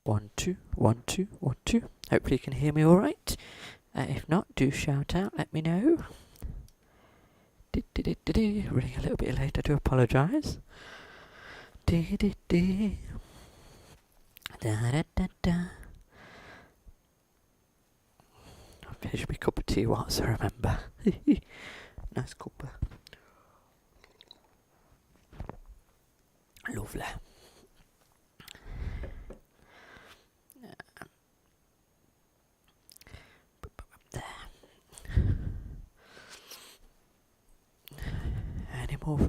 1, 2, 1, 2, 1, 2. Hopefully you can hear me alright. If not, do shout out, let me know. Running a little bit late, I do apologise. Da da da. I'll finish my cup of tea whilst I remember. Nice cup. Lovely. There.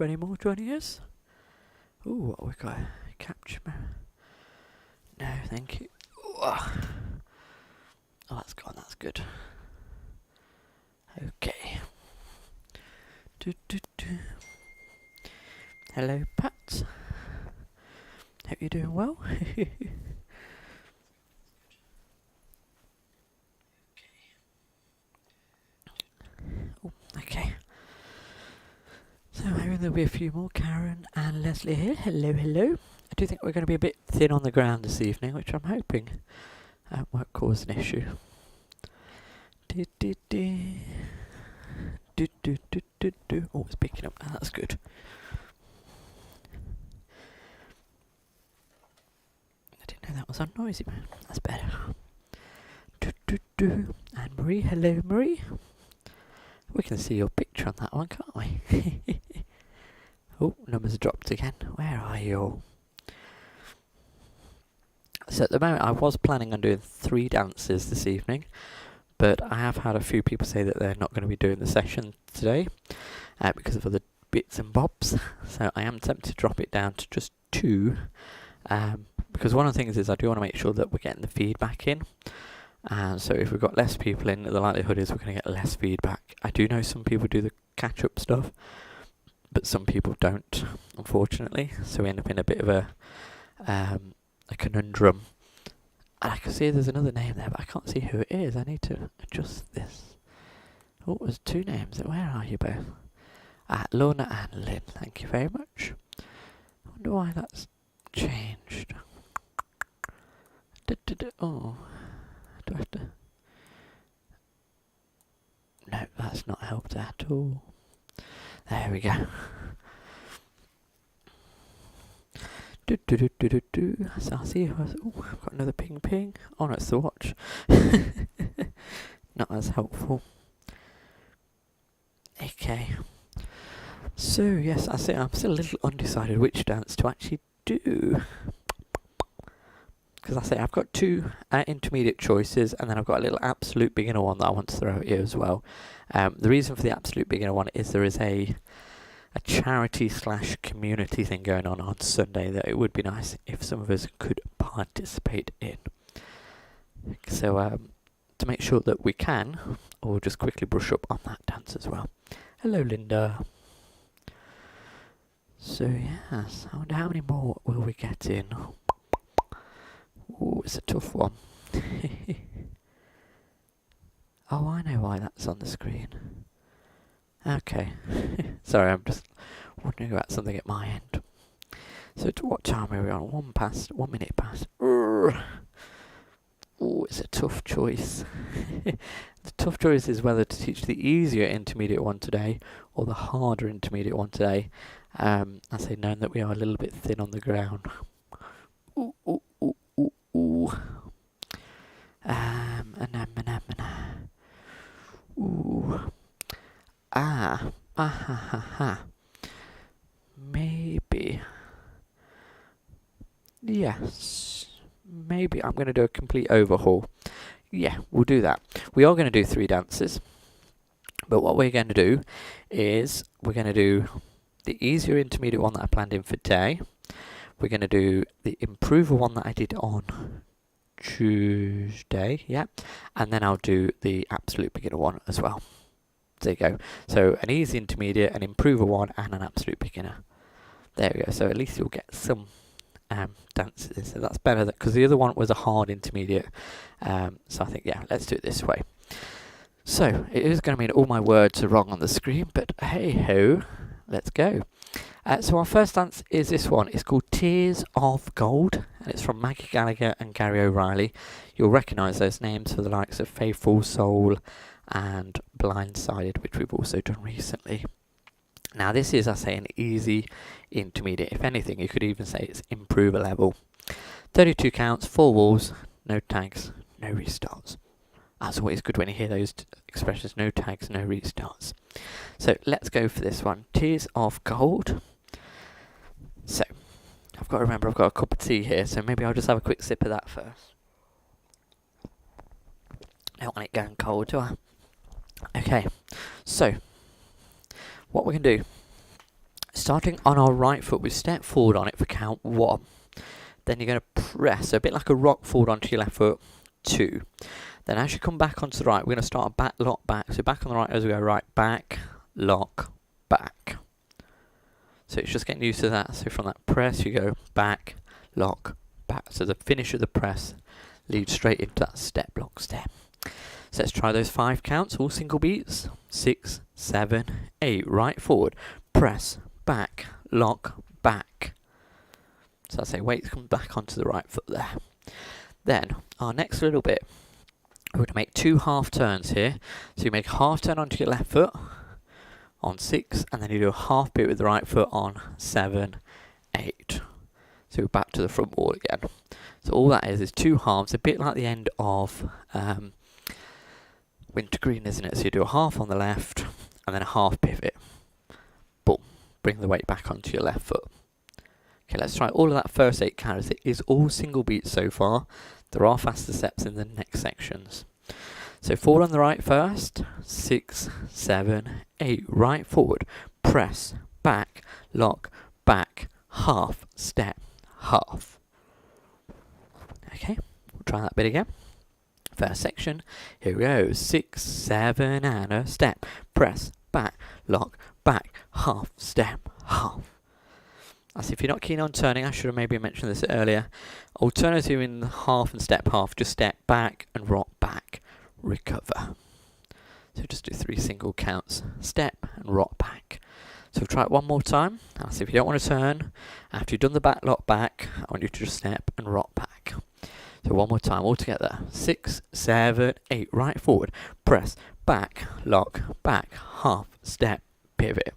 Any more joining us? Ooh, what we got? Capture. No, thank you. Oh, that's gone. That's good. Okay. Hello, Pat. Hope you're doing well. Oh, okay. So maybe there'll be a few more. Karen and Leslie here. Hello, hello. I do think we're going to be a bit thin on the ground this evening, which I'm hoping won't cause an issue. Oh, it's picking up now. That's good. I didn't know that was unnoisy, man. That's better. And Marie, hello, Marie. We can see your picture on that one, can't we? Oh, numbers dropped again. Where are you all? So at the moment I was planning on doing 3 dances this evening, but I have had a few people say that they're not going to be doing the session today because of other bits and bobs. So I am tempted to drop it down to just 2 because one of the things is I do want to make sure that we're getting the feedback in. So if we've got less people in, the likelihood is we're going to get less feedback. I do know some people do the catch-up stuff, but some people don't, unfortunately. So we end up in a bit of a conundrum. And I can see there's another name there, but I can't see who it is. I need to adjust this. Oh, there's 2 names. Where are you both? Lorna and Lynn. Thank you very much. I wonder why that's changed. Oh. Do I have to? No, that's not helped at all. There we go. So I'll see if I've got another ping. Oh no, it's the watch. Not as helpful. Okay. So yes, I say I'm still a little undecided which dance to actually do. Because I say I've got 2 intermediate choices, and then I've got a little absolute beginner one that I want to throw at you as well. The reason for the absolute beginner one is there is a charity/community thing going on Sunday that it would be nice if some of us could participate in. So to make sure that we can, we'll just quickly brush up on that dance as well. Hello, Linda. So yes, I wonder how many more will we get in. Ooh, it's a tough one. Oh, I know why that's on the screen. Okay. Sorry, I'm just wondering about something at my end. So what time are we on? 1 minute past. Ooh, it's a tough choice. The tough choice is whether to teach the easier intermediate one today or the harder intermediate one today. I say knowing that we are a little bit thin on the ground. Ooh. Ooh. Maybe. Yes. Maybe I'm going to do a complete overhaul. Yeah, we'll do that. We are going to do 3 dances. But what we're going to do is we're going to do the easier intermediate one that I planned in for today. We're going to do the improver one that I did on Tuesday, yeah, and then I'll do the absolute beginner one as well. There you go. So an easy intermediate, an improver one, and an absolute beginner. There we go. So at least you'll get some dances. So that's better because the other one was a hard intermediate. So I think, yeah, let's do it this way. So it is going to mean all my words are wrong on the screen, but hey ho, let's go. So our first dance is this one. It's called Tears of Gold, and it's from Maggie, Gallagher and Gary O'Reilly. You'll recognise those names for the likes of Faithful Soul and Blindsided, which we've also done recently. Now this is, I say, an easy intermediate. If anything, you could even say it's improver level. 32 counts, 4 walls, no tags, no restarts. That's always good when you hear those expressions, no tags, no restarts. So let's go for this one. Tears of Gold. So, I've got to remember I've got a cup of tea here, so maybe I'll just have a quick sip of that first. I don't want it going cold, do I? Okay, so what we can do, starting on our right foot, we step forward on it for count 1. Then you're going to press, a bit like a rock forward onto your left foot, 2. Then as you come back onto the right, we're going to start a back, lock, back. So back on the right as we go right, back, lock, back. So it's just getting used to that. So from that press, you go back, lock, back. So the finish of the press leads straight into that step, lock, step. So let's try those 5 counts, all single beats. 6, 7, 8, right forward, press, back, lock, back. So I say weight comes back onto the right foot there. Then our next little bit, we're going to make 2 half turns here. So you make a half turn onto your left foot on 6, and then you do a half beat with the right foot on 7, 8. So we're back to the front wall again. So all that is 2 halves, a bit like the end of Wintergreen, isn't it? So you do a half on the left, and then a half pivot. Boom. Bring the weight back onto your left foot. Okay, let's try all of that first 8 counts. It is all single beats so far. There are faster steps in the next sections. So forward on the right first. 6, 7, 8. Right forward. Press. Back. Lock. Back. Half. Step. Half. Okay, we'll try that bit again. First section. Here we go. 6, 7, and a step. Press. Back. Lock. Back. Half. Step. Half. As if you're not keen on turning, I should have maybe mentioned this earlier. Alternative in half and step half, just step back and rock back, recover. So just do 3 single counts, step and rock back. So try it one more time. As if you don't want to turn, after you've done the back lock back, I want you to just step and rock back. So one more time, all together. 6, 7, 8, right forward, press, back, lock, back, half, step, pivot.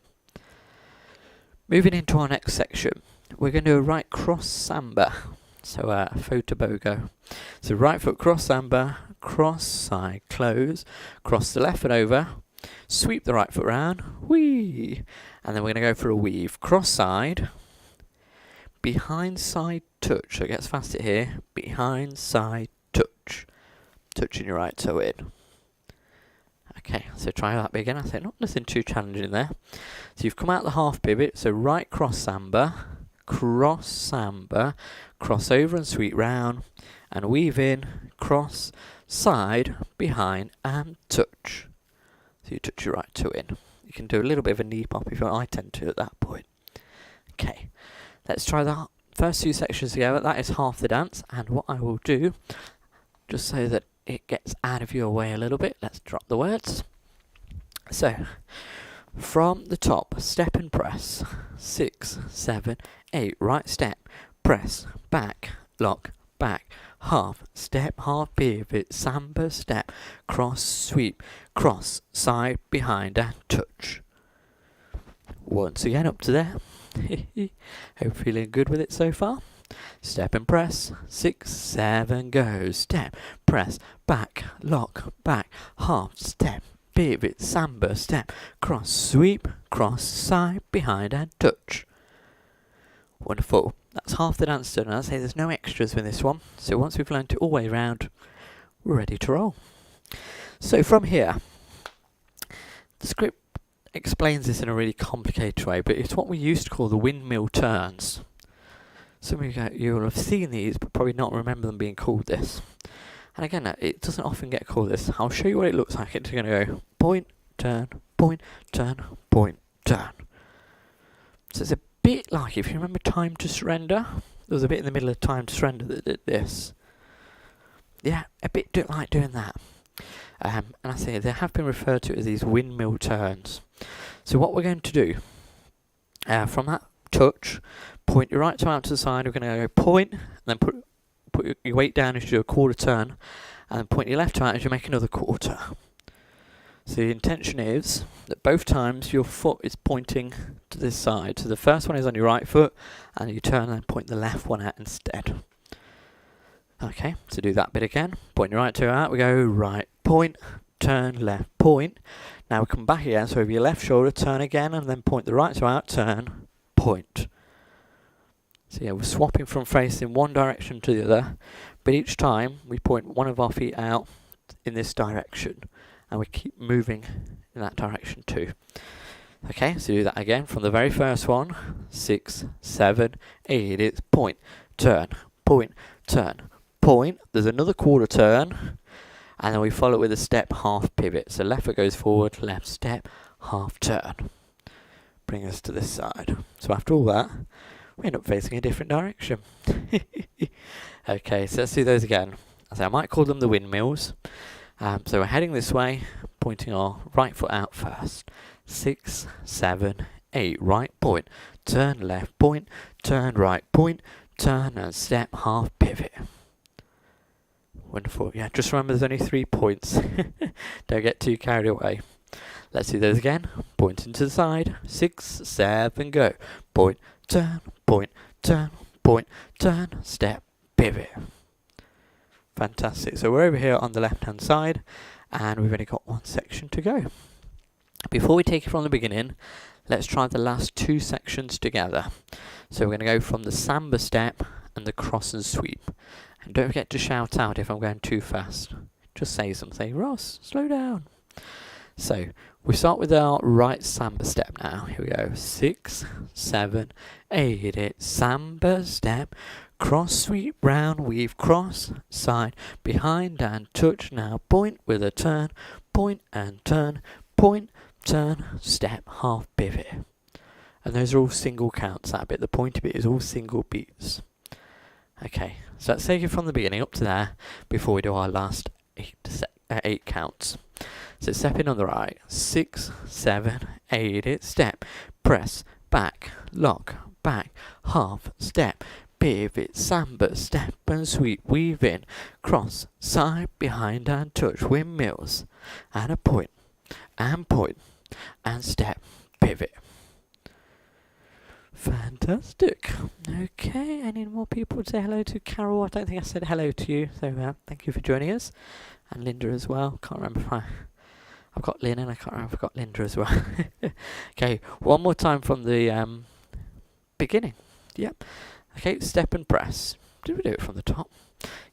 Moving into our next section, we're going to do a right cross samba, so photo bogo. So right foot cross samba, cross side close, cross the left foot over, sweep the right foot round, whee, and then we're going to go for a weave, cross side, behind side touch, so it gets faster here, behind side touch, touching your right toe in. Okay, so try that bit again. I say not nothing too challenging there. So you've come out the half pivot, so right cross samba, cross over and sweep round, and weave in, cross, side, behind, and touch. So you touch your right toe in. You can do a little bit of a knee pop if you want. I tend to at that point. Okay, let's try the first 2 sections together. That is half the dance, and what I will do, just so that it gets out of your way a little bit, let's drop the words. So, from the top, step and press, 6, 7, 8, right step, press, back, lock, back, half, step, half pivot, samba, step, cross, sweep, cross, side, behind, and touch. Once again, up to there. Hope feeling good with it so far. Step and press, 6, 7, go, step, press, back, lock, back, half, step, pivot, samba, step, cross, sweep, cross, side, behind, and touch. Wonderful. That's half the dance done, and I say there's no extras with this one, so once we've learned it all the way around, we're ready to roll. So from here, the script explains this in a really complicated way, but it's what we used to call the windmill turns. Some of you will have seen these, but probably not remember them being called this. And again, it doesn't often get called this. I'll show you what it looks like. It's going to go point, turn, point, turn, point, turn. So it's a bit like, if you remember Time to Surrender, there was a bit in the middle of Time to Surrender that did this. Yeah, a bit like doing that. And I say they have been referred to as these windmill turns. So what we're going to do, from that touch. Point your right toe out to the side. We're going to go point, and then put your weight down as you do a quarter turn, and then point your left toe out as you make another quarter. So the intention is that both times your foot is pointing to this side. So the first one is on your right foot, and you turn and point the left one out instead. Okay, so do that bit again. Point your right toe out. We go right, point, turn, left, point. Now we come back again. So over your left shoulder, turn again, and then point the right toe out, turn, point. So yeah, we're swapping from facing one direction to the other, but each time we point one of our feet out in this direction, and we keep moving in that direction too. Okay, so do that again from the very first one. 6, 7, 8. It's point, turn, point, turn, point. There's another quarter turn, and then we follow it with a step half pivot. So left foot goes forward, left step, half turn. Bring us to this side. So after all that, we end up facing a different direction. Okay, so let's do those again. I might call them the windmills. So we're heading this way, pointing our right foot out first. 6, 7, 8. Right, point. Turn left, point. Turn right, point. Turn and step, half pivot. Wonderful. Yeah, just remember there's only 3 points. Don't get too carried away. Let's do those again. Pointing to the side. 6, 7, go. Point, turn, point, turn, point, turn, step, pivot. Fantastic. So we're over here on the left hand side, and we've only got one section to go. Before we take it from the beginning, let's try the last 2 sections together. So we're going to go from the samba step and the cross and sweep. And don't forget to shout out if I'm going too fast. Just say something. Ross, slow down. So we start with our right samba step now. Here we go. 6, 7, 8. It's samba step. Cross, sweep, round, weave, cross, side, behind and touch. Now point with a turn, point and turn, point, turn, step, half pivot. And those are all single counts, that bit. The pointy bit is all single beats. Okay, so let's take it from the beginning up to there before we do our last 8 counts. So step in on the right. 6, 7, 8. It's step, press, back, lock, back, half, step, pivot, samba, step and sweep, weave in, cross, side, behind and touch, windmills, and a point, and step, pivot. Fantastic. Okay, any more people to say hello to? Carol, I don't think I said hello to you, so thank you for joining us. And Linda as well. Can't remember if I've got Lynn and I can't remember if I've got Linda as well. Okay, one more time from the beginning. Yep. Okay, step and press. Did we do it from the top?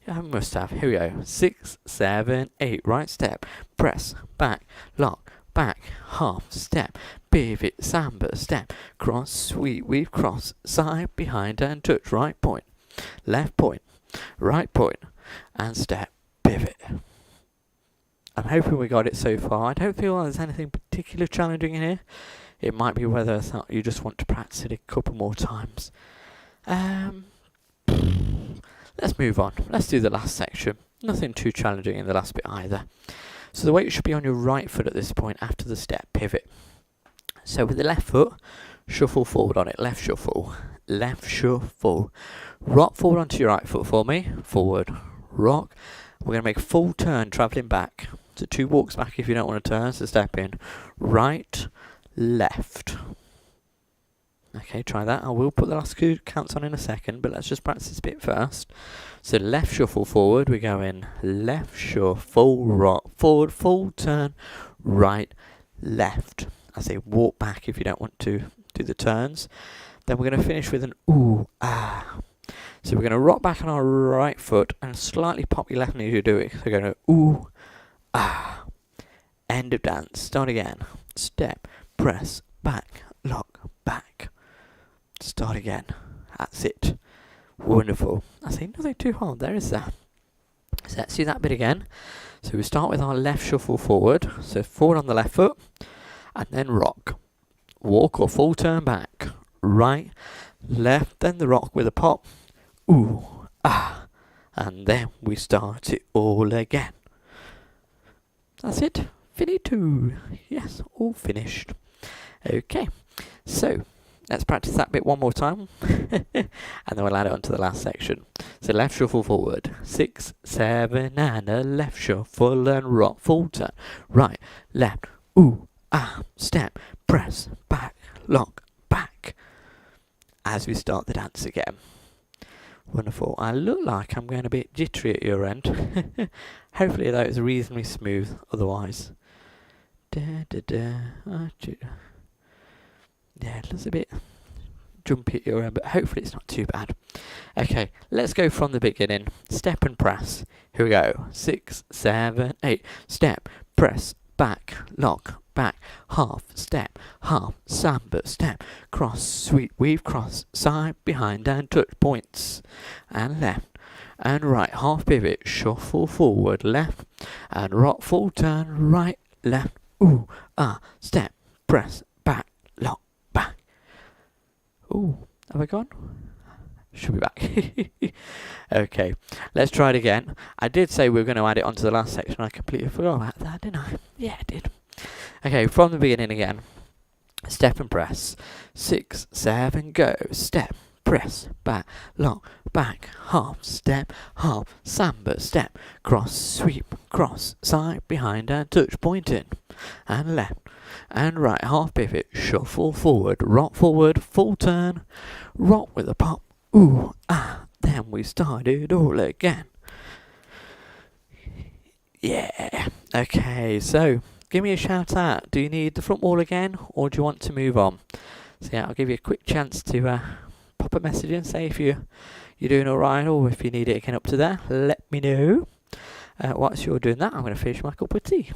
Yeah, I must have. Here we go. 6, 7, 8. Right step. Press. Back. Lock. Back. Half. Step. Pivot. Samba. Step. Cross. Sweep. Weave. Cross. Side. Behind and touch. Right point. Left point. Right point. And step. Pivot. I'm hoping we got it so far. I don't feel like there's anything particularly challenging in here. It might be whether you just want to practice it a couple more times. Let's move on. Let's do the last section. Nothing too challenging in the last bit either. So the weight should be on your right foot at this point after the step pivot. So with the left foot, shuffle forward on it. Left shuffle. Left shuffle. Rock forward onto your right foot for me. Forward. Rock. We're going to make a full turn travelling back. So 2 walks back if you don't want to turn. So step in. Right. Left. Okay, try that. I will put the last 2 counts on in a second, but let's just practice this bit first. So left shuffle forward, we go in left shuffle, rock, forward, full turn, right, left. I say walk back if you don't want to do the turns. Then we're going to finish with an ooh, ah. So we're going to rock back on our right foot and slightly pop your left knee as you do it. So we're going to ooh, ah. End of dance. Start again. Step, press, back, lock, back. Start again. That's it. Wonderful. I say nothing too hard there, is there? So let's do that bit again. So we start with our left shuffle forward. So forward on the left foot. And then rock. Walk or full turn back. Right, left, then the rock with a pop. Ooh, ah. And then we start it all again. That's it. Finito. Yes, all finished. Okay. So let's practice that bit one more time. And then we'll add it onto the last section. So left shuffle forward, 6, 7, and a left shuffle and rock, full turn, right, left, ooh, ah, step, press, back, lock, back, as we start the dance again. Wonderful. I look like I'm going a bit jittery at your end. Hopefully that was reasonably smooth otherwise. Yeah, it looks a bit jumpy at your end, but hopefully it's not too bad. Okay, let's go from the beginning. Step and press. Here we go. 6, 7, 8. Step, press, back, lock, back, half, step, half, samba, step, cross, sweep, weave, cross, side, behind, and touch points. And left and right, half pivot, shuffle forward, left, and rock, full turn, right, left, ooh, ah, step, press, back, lock, back. Ooh, have I gone? Should be back. Okay, let's try it again. I did say we were going to add it onto the last section. I completely forgot about that, didn't I? Yeah, I did. Okay, from the beginning again. Step and press. 6, 7, go. Step, press, back, lock, back, half, step, half, samba, step, cross, sweep, cross, side, behind, and touch, pointing. And left and right, half pivot, shuffle forward, rock forward, full turn, rock with a pop, ooh, ah, then we start it all again. Yeah, okay, so give me a shout out. Do you need the front wall again, or do you want to move on? So yeah, I'll give you a quick chance to pop a message in, say if you're doing alright, or if you need it again up to there, let me know. Whilst you're doing that, I'm going to finish my cup of tea.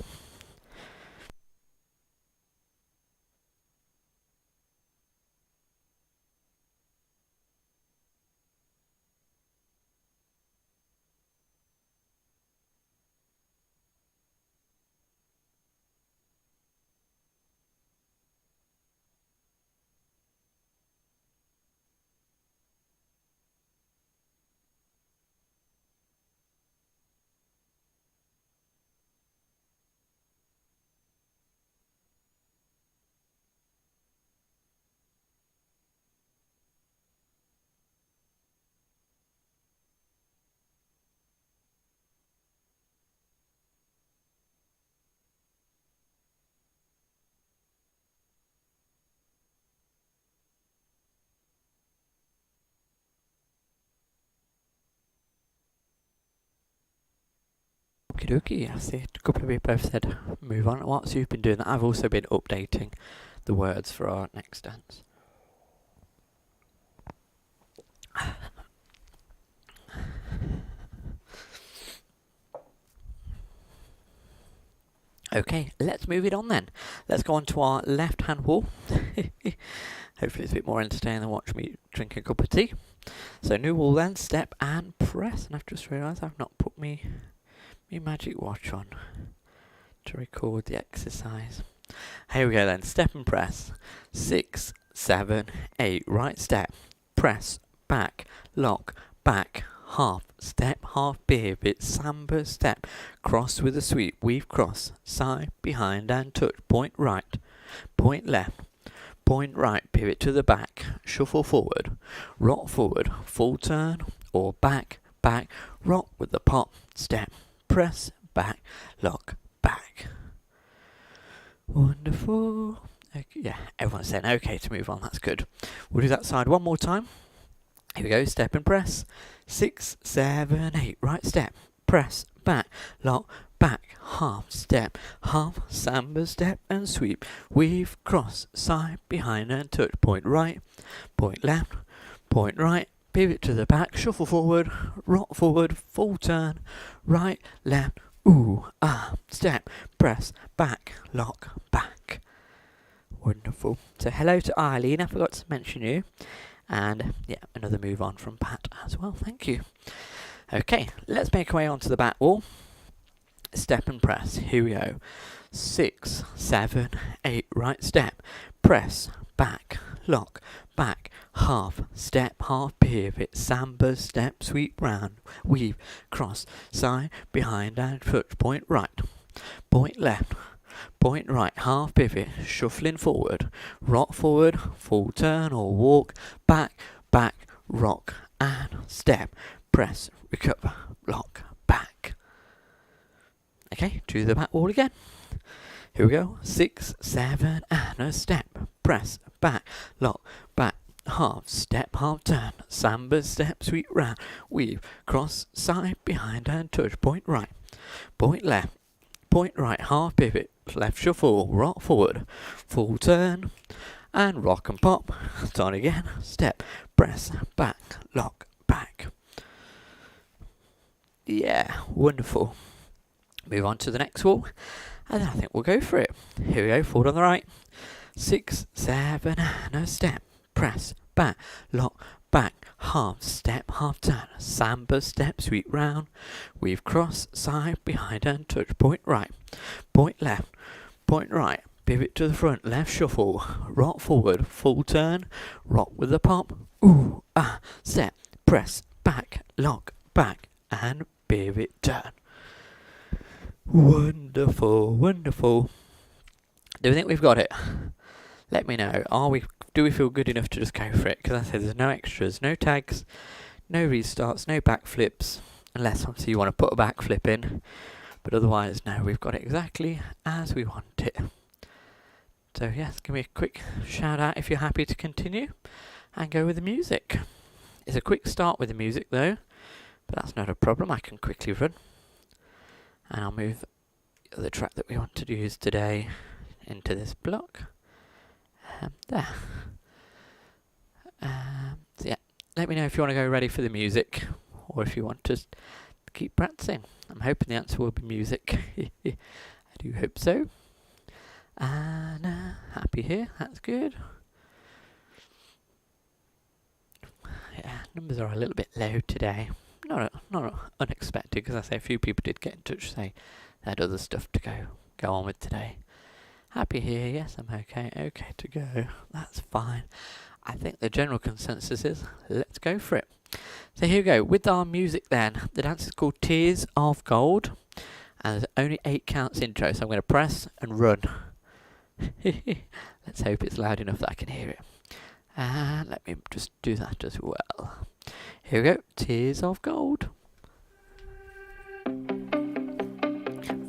Okie dokie, I see a couple of people have said move on. Whilst you've been doing that, I've also been updating the words for our next dance. Okay, let's move it on then. Let's go on to our left hand wall. Hopefully it's a bit more entertaining than watch me drink a cup of tea. So new wall then, step and press. And I've just realised I've not put me magic watch on to record the exercise. Here we go then, step and press. 6, 7, 8, right step, press, back, lock, back, half, step, half pivot, samba, step, cross with a sweep, weave, cross, side, behind, and touch, point right, point left, point right, pivot to the back, shuffle forward, rock forward, full turn, or back, back, rock with the pop, step, press, back, lock, back. Wonderful. Okay, yeah, everyone's saying okay to move on, that's good. We'll do that side one more time. Here we go, step and press. 6, 7, 8, right step, press, back, lock, back, half, step, half, samba, step, and sweep, weave, cross, side, behind, and touch, point right, point left, point right, pivot to the back, shuffle forward, rock forward, full turn, right, left, ooh, ah, step, press, back, lock, back. Wonderful. So hello to Eileen, I forgot to mention you. And yeah, another move on from Pat as well, thank you. Okay, let's make our way onto the back wall. Step and press, here we go. 6, 7, 8, right step, press, back, lock, back, half, step, half pivot, samba, step, sweep round, weave, cross, side, behind, and touch, point right, point left, point right, half pivot, shuffling forward, rock forward, full turn or walk, back, back, rock, and step, press, recover, lock, back. Okay, do the back wall again. Here we go, 6, 7, and a step, press, back, lock, back, half, step, half turn, samba, step, sweep round, weave, cross, side, behind, and touch, point right, point left, point right, half pivot, left shuffle, rock forward, full turn, and rock and pop, start again, step, press, back, lock, back. Yeah, wonderful. Move on to the next wall, and then I think we'll go for it. Here we go, forward on the right, 6, 7, and a step, press, back, lock, back, half, step, half turn, samba, step, sweep round, weave, cross, side, behind, and touch, point right, point left, point right, pivot to the front, left shuffle, rock forward, full turn, rock with the pop, ooh, ah, step, press, back, lock, back, and pivot turn. Wonderful, wonderful. Do we think we've got it? Let me know. Do we feel good enough to just go for it? Because I said there's no extras, no tags, no restarts, no backflips, unless obviously you want to put a backflip in. But otherwise, no, we've got it exactly as we want it. So yes, give me a quick shout out if you're happy to continue and go with the music. It's a quick start with the music though, but that's not a problem. I can quickly run. And I'll move the track that we want to use today into this block. There. So yeah, let me know if you want to go ready for the music, or if you want to keep practicing. I'm hoping the answer will be music. I do hope so. And happy here, that's good. Yeah, numbers are a little bit low today. Not unexpected, because I say a few people did get in touch, say they had other stuff to go on with today. Happy here, yes, I'm okay to go, that's fine. I think the general consensus is, let's go for it. So here we go, with our music then, the dance is called Tears of Gold, and there's only 8 counts intro, so I'm going to press and run. Let's hope it's loud enough that I can hear it. And let me just do that as well. Here we go, Tears of Gold.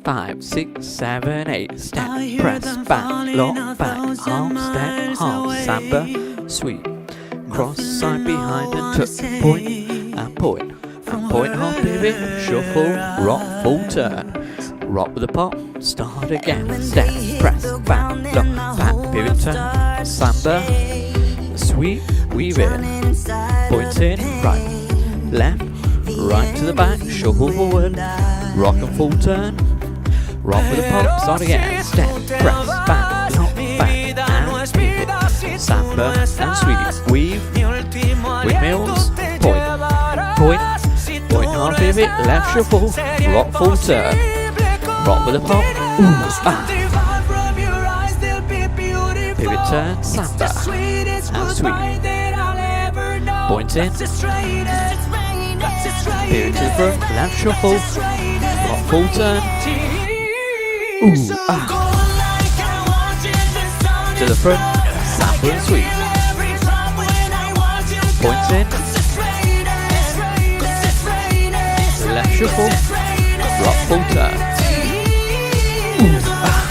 5, 6, 7, 8, step, press, back, lock, back, half, step, half, samba, sweep, cross, side, behind, and tuck, point, and point, and point, half pivot, shuffle, rock, full turn, rock with a pop, start again, step, press, back, lock, back, pivot, turn, samba, sweep, weave in, point in, right, left, right to the back, shuffle forward, rock and full turn, rock with a pop, start again, step, press, back, lock, back, and pivot, samba, and sweep, weave, windmills, point, half pivot, left shuffle, rock full turn, rock with a pop, ooh, ah, pivot turn, samba, and sweep, point in, pivot to the front, left shuffle, rock full turn, ooh, ah, to the front, samba and sweep, points in, the left shuffle, rock full turn, ooh, ah,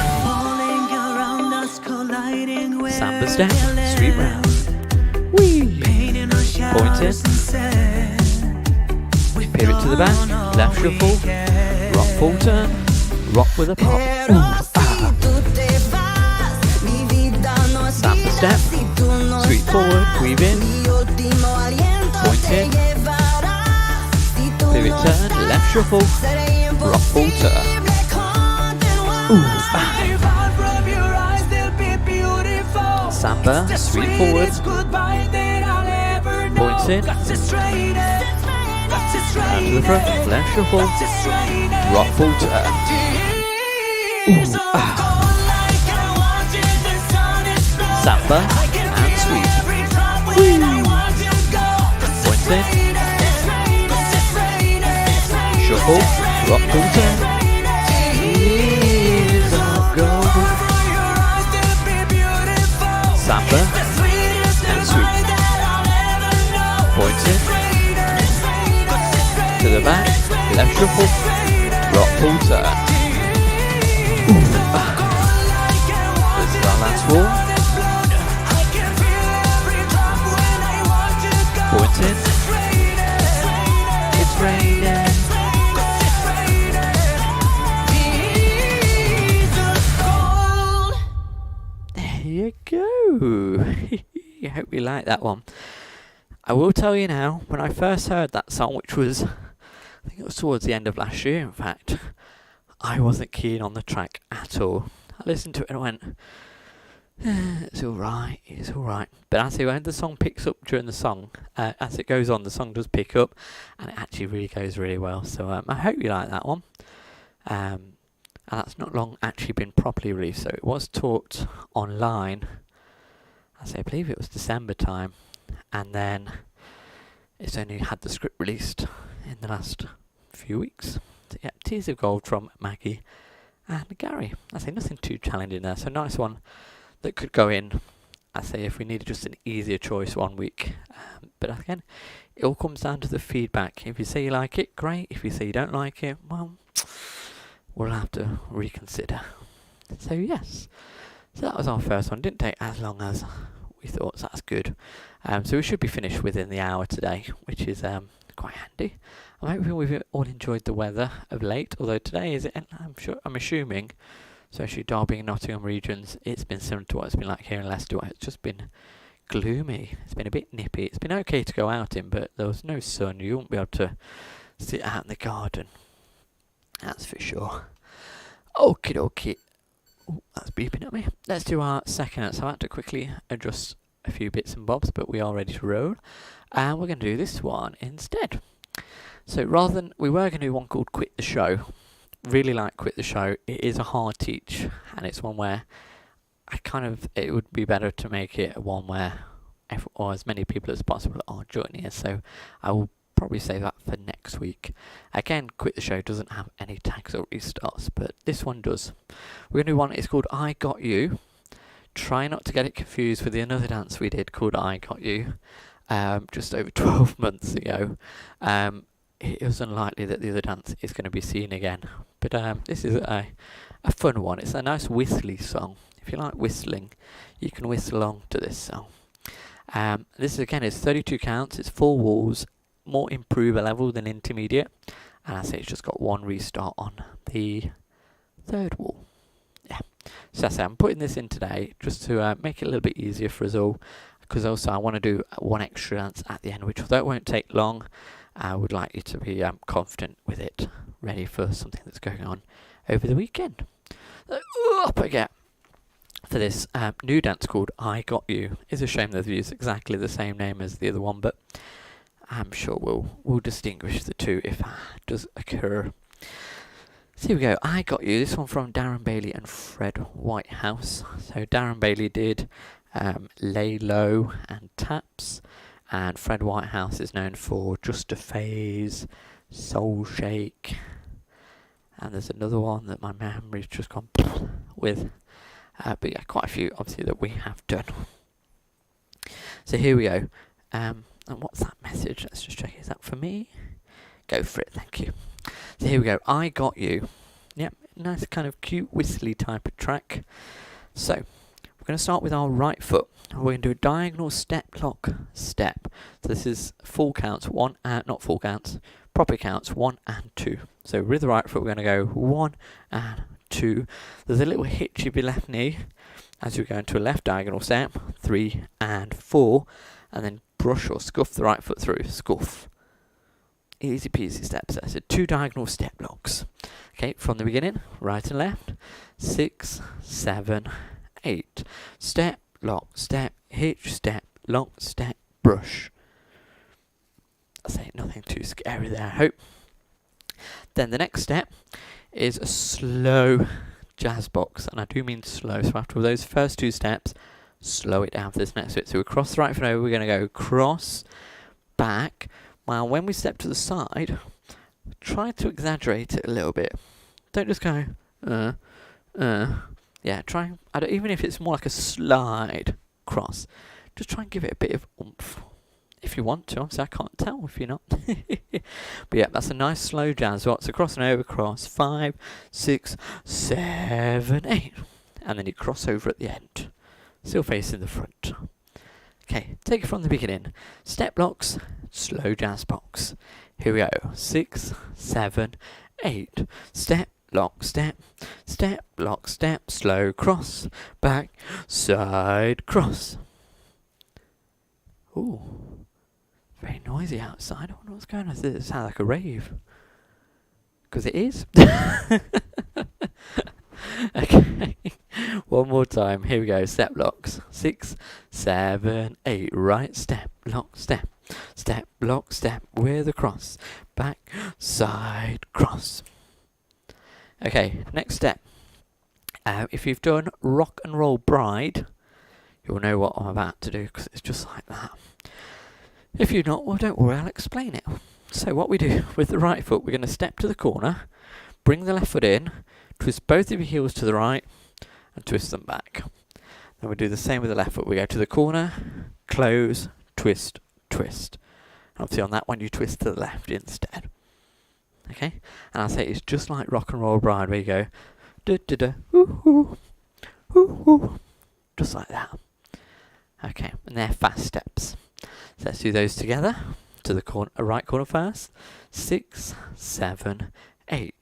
samba step, sweep round, whee, point in, pivot to the back, left shuffle, rock full turn, rock with a pop, ooh, ah, samba step, sweep forward, weave in, point in, pivot turn, left shuffle, rock full turn, ooh, ah, samba, sweep forward, point in, and to the front, left shuffle, rock full turn, ooh, ah, samba and sweep, woo, point in, shuffle, rock full turn, tears of gold. step back, left shuffle, rock pull turn. This is our last wall. Point in. It's raining. There you go. I hope you like that one. I will tell you now, when I first heard that song, which was, I think it was towards the end of last year in fact, I wasn't keen on the track at all. I listened to it and I went, it's alright. But actually when the song picks up during the song, as it goes on, the song does pick up and it actually really goes really well. So I hope you like that one. And that's not long actually been properly released. So it was taught online, I believe it was December time. And then it's only had the script released in the last few weeks. So yeah, Tears of Gold from Maggie and Gary. Nothing too challenging there. So nice one that could go in, if we needed just an easier choice one week. But again, it all comes down to the feedback. If you say you like it, great. If you say you don't like it, well, we'll have to reconsider. So yes. So that was our first one. Didn't take as long as we thought, so that's good. So we should be finished within the hour today, which is quite handy. I'm hoping we've all enjoyed the weather of late, although today I'm assuming, especially Derby and Nottingham regions, it's been similar to what it's been like here in Leicester, where it's just been gloomy. It's been a bit nippy. It's been okay to go out in, but there was no sun. You won't be able to sit out in the garden. That's for sure. Okie dokie. Ooh, that's beeping at me. Let's do our second. So I had to quickly adjust a few bits and bobs, but we are ready to roll. And we're going to do this one instead. So rather than, we were going to do one called Quit the Show. Really like Quit the Show. It is a hard teach, and it's one where it would be better to make it one where or as many people as possible are joining us. So I will probably save that for next week. Again, Quit the Show doesn't have any tags or restarts, but this one does. We're going to do one, it's called I Got You. Try not to get it confused with the another dance we did called I Got You, just over 12 months ago. It is unlikely that the other dance is going to be seen again, but this is a fun one. It's a nice whistly song. If you like whistling, you can whistle along to this song. This again is 32 counts, it's 4 walls, more improver level than intermediate, and it's just got one restart on the third wall. Yeah, so I'm putting this in today just to make it a little bit easier for us all, because also I want to do one extra dance at the end, which although it won't take long, I would like you to be confident with it, ready for something that's going on over the weekend. So, up I get for this new dance called I Got You. It's a shame they've used exactly the same name as the other one, but I'm sure we'll distinguish the two if that does occur. So here we go. I Got You. This one from Darren Bailey and Fred Whitehouse. So Darren Bailey did Lay Low and Taps, and Fred Whitehouse is known for Just a Phase, Soul Shake, and there's another one that my memory's just gone with. But yeah, quite a few obviously that we have done. So here we go. And what's that message? Let's just check. Is that for me? Go for it, thank you. So here we go. I Got You. Yep, nice kind of cute whistly type of track. So we're going to start with our right foot. We're going to do a diagonal step lock step. So this is full counts, not full counts, proper counts, 1 and 2. So with the right foot we're going to go 1 and 2. There's a little hitch of your left knee as you go into a left diagonal step, 3 and 4, and then brush or scuff the right foot through, scuff. Easy peasy steps there. So 2 diagonal step locks. Okay, from the beginning, right and left, 6, 7, 8. Step, lock, step, hitch, step, lock, step, brush. I say nothing too scary there, I hope. Then the next step is a slow jazz box, and I do mean slow. So after those first 2 steps, slow it down for this next bit. So we cross the right foot over, we're going to go cross, back. Now when we step to the side, try to exaggerate it a little bit. Don't just go, yeah, try, even if it's more like a slide cross, just try and give it a bit of oomph if you want to. Obviously, I can't tell if you're not. But yeah, that's a nice slow jazz waltz across and over, cross 5, 6, 7, 8, and then you cross over at the end, still facing the front. Okay, take it from the beginning. Step blocks, slow jazz box. Here we go. 6, 7, 8. Step, lock, step, step, lock, step, slow cross, back, side, cross. Ooh, very noisy outside. I wonder what's going on. Does it sound like a rave? Because it is. Okay, one more time. Here we go. Step locks. 6, 7, 8. Right step, lock, step, step, lock, step with a cross, back, side, cross. Okay, next step. If you've done Rock and Roll Bride, you'll know what I'm about to do because it's just like that. If you're not, well, don't worry, I'll explain it. So what we do with the right foot, we're going to step to the corner, bring the left foot in, twist both of your heels to the right, and twist them back. Then we do the same with the left foot. We go to the corner, close, twist, twist. Obviously on that one you twist to the left instead. Okay? And I'll say it's just like Rock and Roll Bride where you go da da da hoo hoo hoo hoo, just like that. Okay, and they're fast steps. So let's do those together. To the corner, right corner first. 6, 7, 8.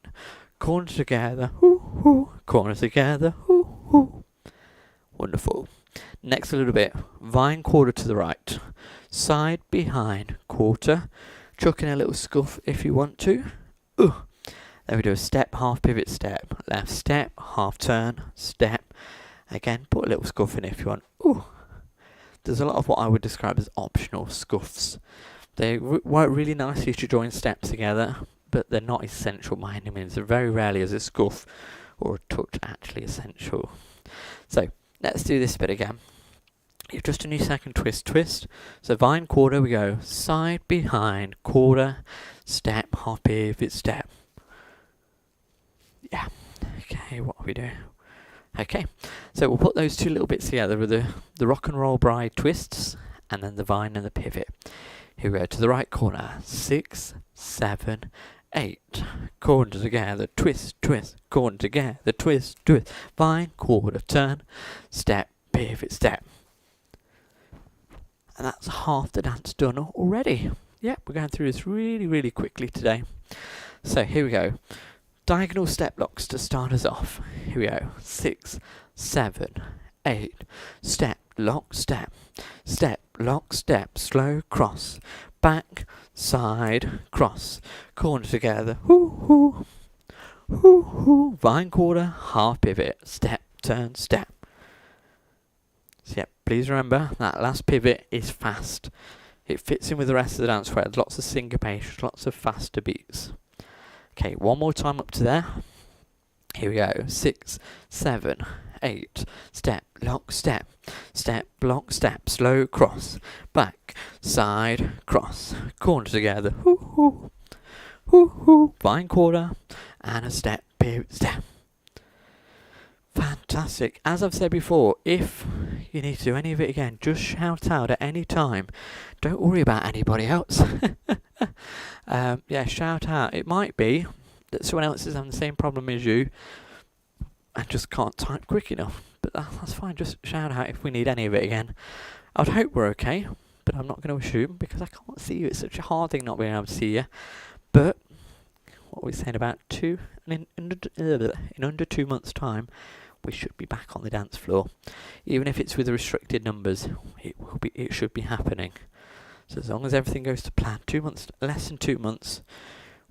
Corner together, hoo hoo. Corner together, hoo hoo. Wonderful. Next a little bit. Vine quarter to the right. Side, behind, quarter. Chuck in a little scuff if you want to. Then we do a step, half pivot step. Left step, half turn, step. Again, put a little scuff in if you want. There's a lot of what I would describe as optional scuffs. They work really nicely to join steps together, but they're not essential by any means. They're very rarely is a scuff or a touch actually essential. So, let's do this bit again. You've just a new second twist, twist. So vine quarter, we go side, behind, quarter, step, half pivot, step. Yeah. Okay, what are we doing? Okay, so we'll put those two little bits together with the Rock and Roll Bride twists and then the vine and the pivot. Here we go to the right corner. 6, 7, 8. Corner together, twist, twist. Corner together, twist, twist. Vine, quarter, turn, step, pivot, step. And that's half the dance done already. Yep, we're going through this really, really quickly today. So here we go. Diagonal step locks to start us off. Here we go. 6, 7, 8. Step, lock, step. Step, lock, step. Slow cross. Back, side, cross. Corner together. Hoo, hoo. Hoo, hoo. Vine quarter, half pivot. Step, turn, step. So yeah, please remember that last pivot is fast. It fits in with the rest of the dance where there's lots of syncopation, lots of faster beats. Okay, one more time up to there. Here we go. 6, 7, 8. Step, lock, step. Step, lock, step. Slow cross. Back, side, cross. Corner together. Hoo, hoo. Hoo, hoo. Vine quarter. And a step, pivot, step. Fantastic. As I've said before, if you need to do any of it again, just shout out at any time. Don't worry about anybody else. Yeah, shout out. It might be that someone else is having the same problem as you and just can't type quick enough. But that's fine. Just shout out if we need any of it again. I'd hope we're okay, but I'm not going to assume because I can't see you. It's such a hard thing not being able to see you. But what are we saying about in under 2 months' time, we should be back on the dance floor. Even if it's with restricted numbers, it should be happening. So as long as everything goes to plan, 2 months, less than 2 months,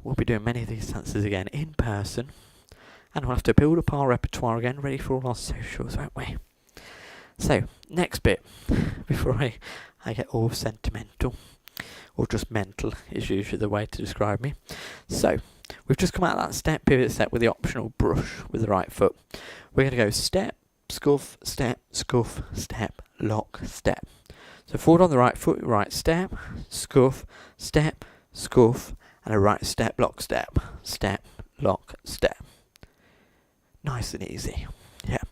we'll be doing many of these dances again in person. And we'll have to build up our repertoire again, ready for all our socials, won't we? So, next bit, before I get all sentimental, or just mental is usually the way to describe me. So, we've just come out of that step, pivot step with the optional brush with the right foot. We're going to go step, scuff, step, lock, step. So forward on the right foot, right step, scuff, and a right step, lock, step, lock, step. Nice and easy. Yeah.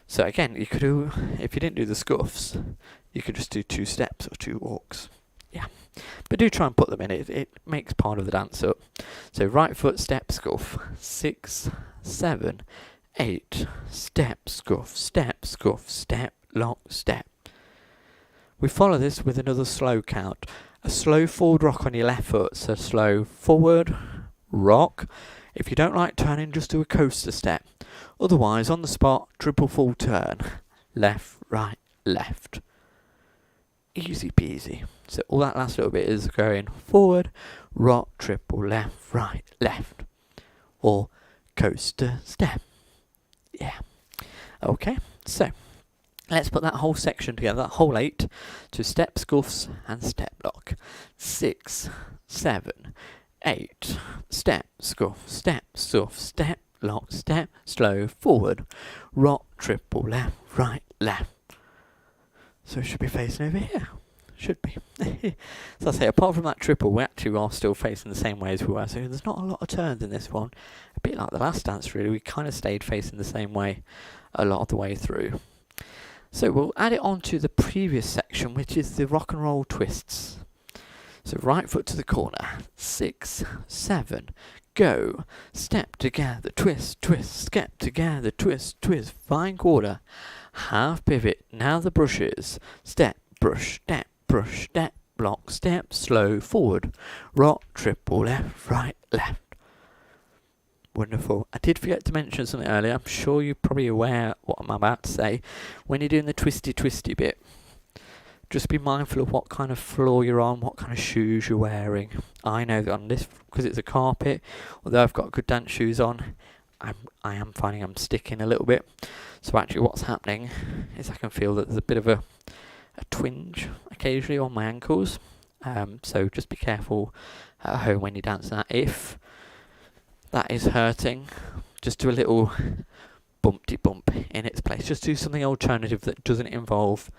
So again, you could do, if you didn't do the scuffs, you could just do 2 steps or 2 walks. Yeah, but do try and put them in. It makes part of the dance up. So right foot step scuff, 6, 7, 8, step scuff, step lock step. We follow this with another slow count. A slow forward rock on your left foot, so slow forward, rock. If you don't like turning, just do a coaster step. Otherwise, on the spot, triple full turn. Left, right, left. Easy peasy. So all that last little bit is going forward, rock, triple, left, right, left. Or coaster step. Yeah. Okay, so let's put that whole section together, that whole 8, to step scuffs and step lock. 6, 7, 8, step scuff, step lock, step, slow, forward, rock, triple, left, right, left. So it should be facing over here. Should be. So I say, apart from that triple, we actually are still facing the same way as we were. So there's not a lot of turns in this one. A bit like the last dance, really. We kind of stayed facing the same way a lot of the way through. So we'll add it on to the previous section, which is the rock and roll twists. So right foot to the corner. 6, 7, go. Step together, twist, twist. Step together, twist, twist. Fine quarter. Half pivot. Now the brushes. Step, brush, step, block, step, slow, forward. Rock, triple, left, right, left. Wonderful. I did forget to mention something earlier. I'm sure you're probably aware what I'm about to say. When you're doing the twisty bit, just be mindful of what kind of floor you're on, what kind of shoes you're wearing. I know that on this, because it's a carpet, although I've got good dance shoes on, I am finding I'm sticking a little bit. So actually what's happening is I can feel that there's a bit of a twinge occasionally on my ankles. So just be careful at home when you're dancing that. If that is hurting, just do a little bumpty bump in its place. Just do something alternative that doesn't involve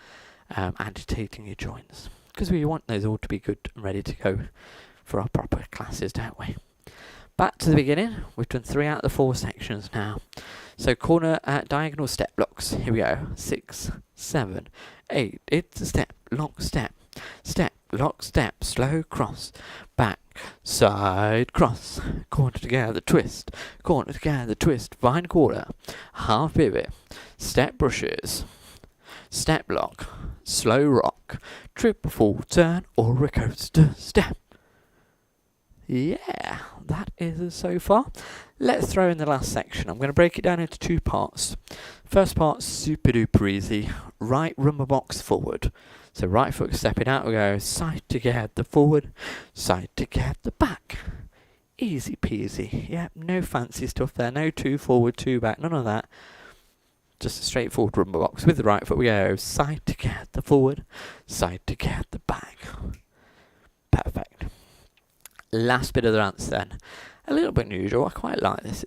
agitating your joints, because we want those all to be good and ready to go for our proper classes, don't we? Back to the beginning. We've done 3 out of the 4 sections now. So corner diagonal step blocks. Here we go. 6, 7, 8. It's a step, lock, step, lock, step, slow cross, back, side cross, corner together, twist, fine quarter, half pivot, step brushes, step lock, slow rock, triple full turn, or a coaster step. Yeah, that is so far. Let's throw in the last section. I'm going to break it down into 2 parts. First part, super duper easy. Right rumba box forward. So right foot stepping out, we go side together forward, side together back. Easy peasy. Yeah, no fancy stuff there. No 2 forward, 2 back, none of that. Just a straightforward rumba box. With the right foot we go side together forward, side together back. Perfect. Last bit of the dance then. A little bit unusual. I quite like this.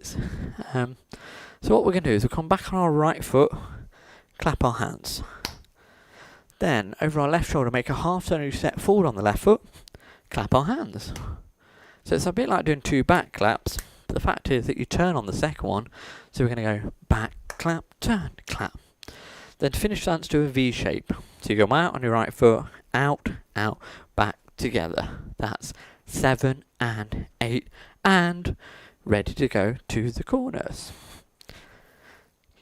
So what we're going to do is we'll come back on our right foot, clap our hands. Then over our left shoulder, make a half turn and step forward on the left foot, clap our hands. So it's a bit like doing 2 back claps, but the fact is that you turn on the second one. So we're going to go back, clap, turn, clap. Then to finish the dance, do a V shape. So you go out on your right foot, out, back, together. That's 7 and 8 and ready to go to the corners.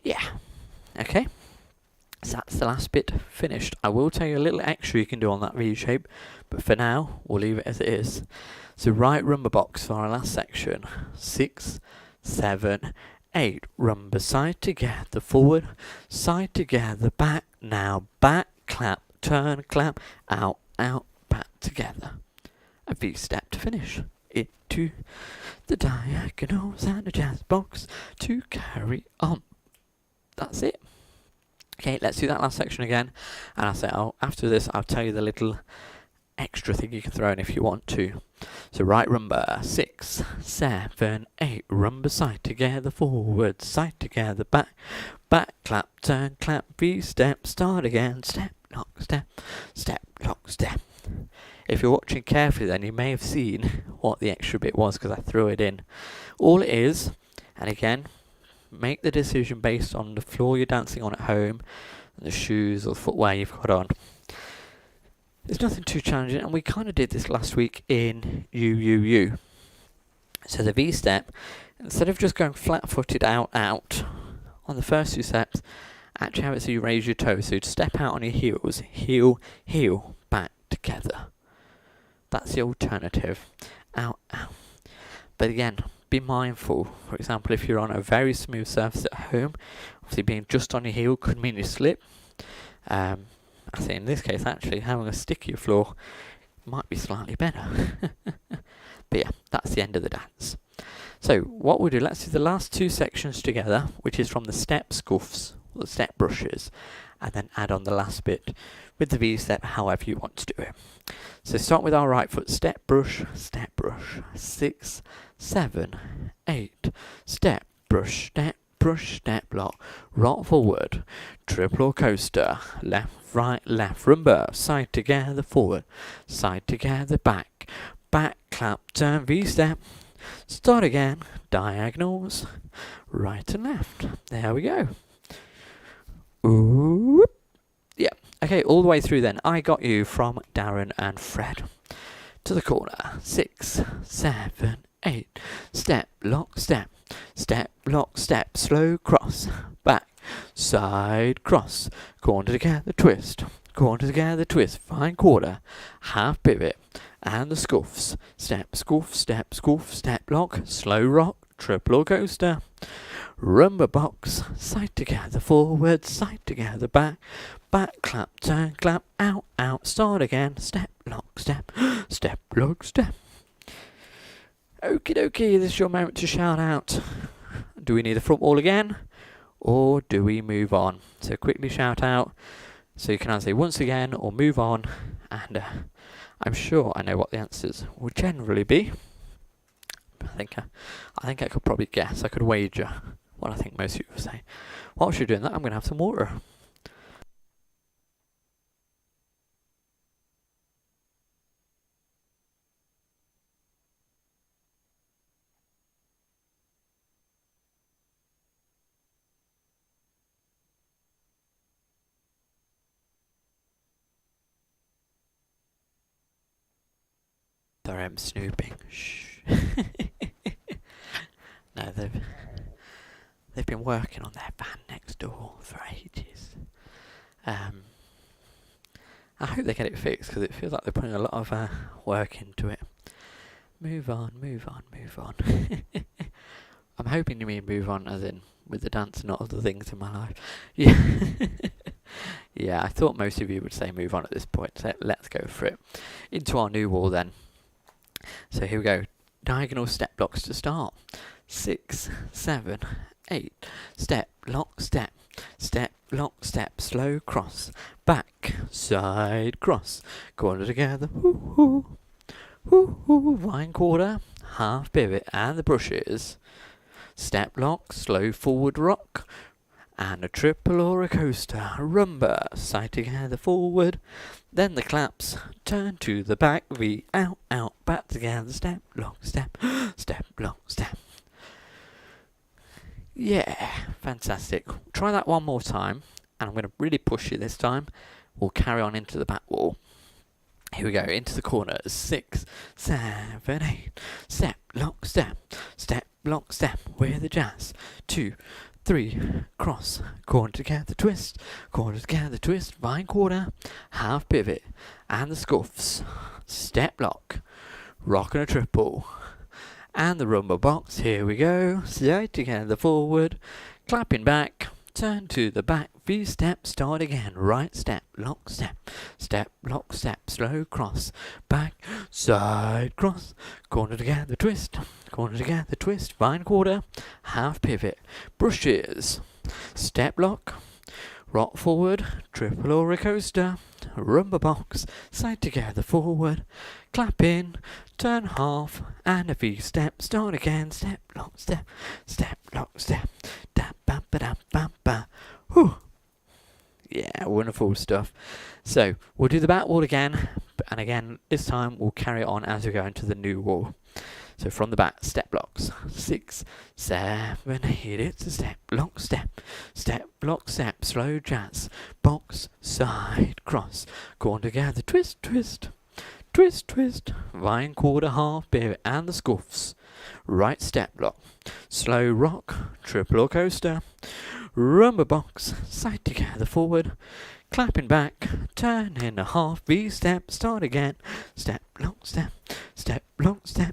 Yeah. Okay. So that's the last bit finished. I will tell you a little extra you can do on that V shape, but for now we'll leave it as it is. So right rumba box for our last section. 6, 7, 8. Rumba side together forward, side together back. Now back, clap, turn, clap, out, back together. A V step to finish. Into the diagonals and a jazz box to carry on. That's it. Okay, let's do that last section again. And I'll say, after this, I'll tell you the little extra thing you can throw in if you want to. So right rumba, 6, 7, 8. Rumba side together forward, side together back, back, clap, turn, clap, V step, start again, step, lock, step, lock, step. If you're watching carefully then you may have seen what the extra bit was because I threw it in. All it is, and again, make the decision based on the floor you're dancing on at home and the shoes or footwear you've got on. There's nothing too challenging, and we kind of did this last week in U. So the V step, instead of just going flat-footed out on the first 2 steps, actually have it so you raise your toes. So you'd step out on your heels, heel, back together. That's the alternative. Out. But again, be mindful. For example, if you're on a very smooth surface at home, obviously being just on your heel could mean you slip. I think in this case, actually, having a stickier floor might be slightly better. But yeah, that's the end of the dance. So what we'll do, let's do the last 2 sections together, which is from the step scuffs, or the step brushes, and then add on the last bit with the V step, however you want to do it. So start with our right foot, step brush, 6, 7, 8, step brush, step lock, rock forward, triple or coaster, left, right, left, rumba, side together, forward, side together, back, clap, turn, V step, start again, diagonals, right and left. There we go. Ooh. Yeah. Okay, all the way through then. I got you from Darren and Fred. To the corner. 6, 7, 8. Step, lock, step. Step, lock, step. Slow cross. Back. Side cross. Corner together, twist. Corner together, twist. Fine quarter. Half pivot. And the scuffs. Step, scuff, step, lock. Slow rock. Triple or coaster. Rumba box, side together, forward, side together, back, clap, turn, clap, out, start again, step, lock, step, lock, step. Okie dokie, this is your moment to shout out. Do we need the front wall again, or do we move on? So quickly shout out, so you can either say once again, or move on, and I'm sure I know what the answers will generally be. I think I could probably guess, I could wager what I think most people say. Whilst you're doing that, I'm going to have some water. Sorry, I'm snooping. Shh. No, they've been working on their van next door for ages. I hope they get it fixed, because it feels like they're putting a lot of work into it. Move on. I'm hoping you mean move on as in with the dance and not other things in my life. Yeah. Yeah, I thought most of you would say move on at this point, so let's go for it. Into our new wall then. So here we go. Diagonal step blocks to start. 6, 7, 8. Step, lock, step. Step, lock, step. Slow cross. Back, side cross. Corner together. Wine quarter. Half pivot. And the brushes. Step lock. Slow forward rock. And a triple or a coaster. Rumba. Side together forward. Then the claps. Turn to the back. V out, back together. Step, lock, step. Step, lock, step. Yeah, fantastic. Try that one more time. And I'm going to really push you this time. We'll carry on into the back wall. Here we go, into the corners. 6, 7, 8. Step, lock, step. Step, lock, step. With the jazz. 2, 3, cross. Corner together, twist. Corner together, twist. Vine quarter. Half pivot. And the scuffs. Step lock. Rock and a triple. And the rumba box. Here we go. Side together, forward. Clapping back. Turn to the back. V step. Start again. Right step. Lock step. Step, lock, step. Slow cross. Back. Side cross. Corner together, twist. Corner together, twist. Vine quarter. Half pivot. Brushes. Step lock. Rock forward. Triple or a coaster. Rumba box. Side together, forward. Clap in. Turn half. And a V step. Start again. Step, lock, step. Step, lock, step. Da ba ba da ba ba. Whew. Yeah, wonderful stuff. So, we'll do the back wall again. And again, this time we'll carry it on as we go into the new wall. So from the back, step blocks. 6, 7, 8. It's a step, lock, step. Step, lock, step. Slow jazz. Box, side, cross, corner together, twist, twist, twist, twist, vine, quarter, half, pivot, and the scuffs. Right step lock, slow rock, triple or coaster, rumba box, side together, forward, clapping back, turn in a half, V-step, start again, step, lock, step,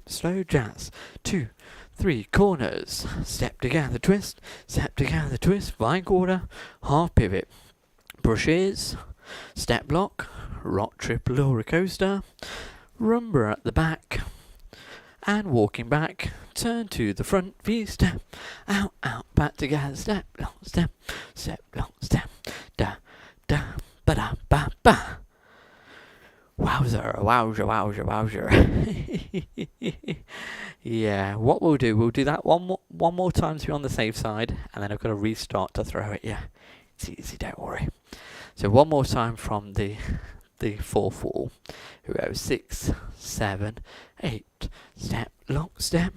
slow jazz, 2, 3 corners, step together, twist, vine quarter, half pivot, brushes, step lock, rock, triple or a coaster, rumba at the back, and walking back, turn to the front, V-step, out, back together, step, lock, step, da, da, ba da, ba, ba. Wowzer. Yeah, what we'll do that one more time to be on the safe side, and then I've got to restart to throw it. Yeah, it's easy, don't worry. So one more time from the fourth wall. We go 6, 7, 8. Step, lock, step,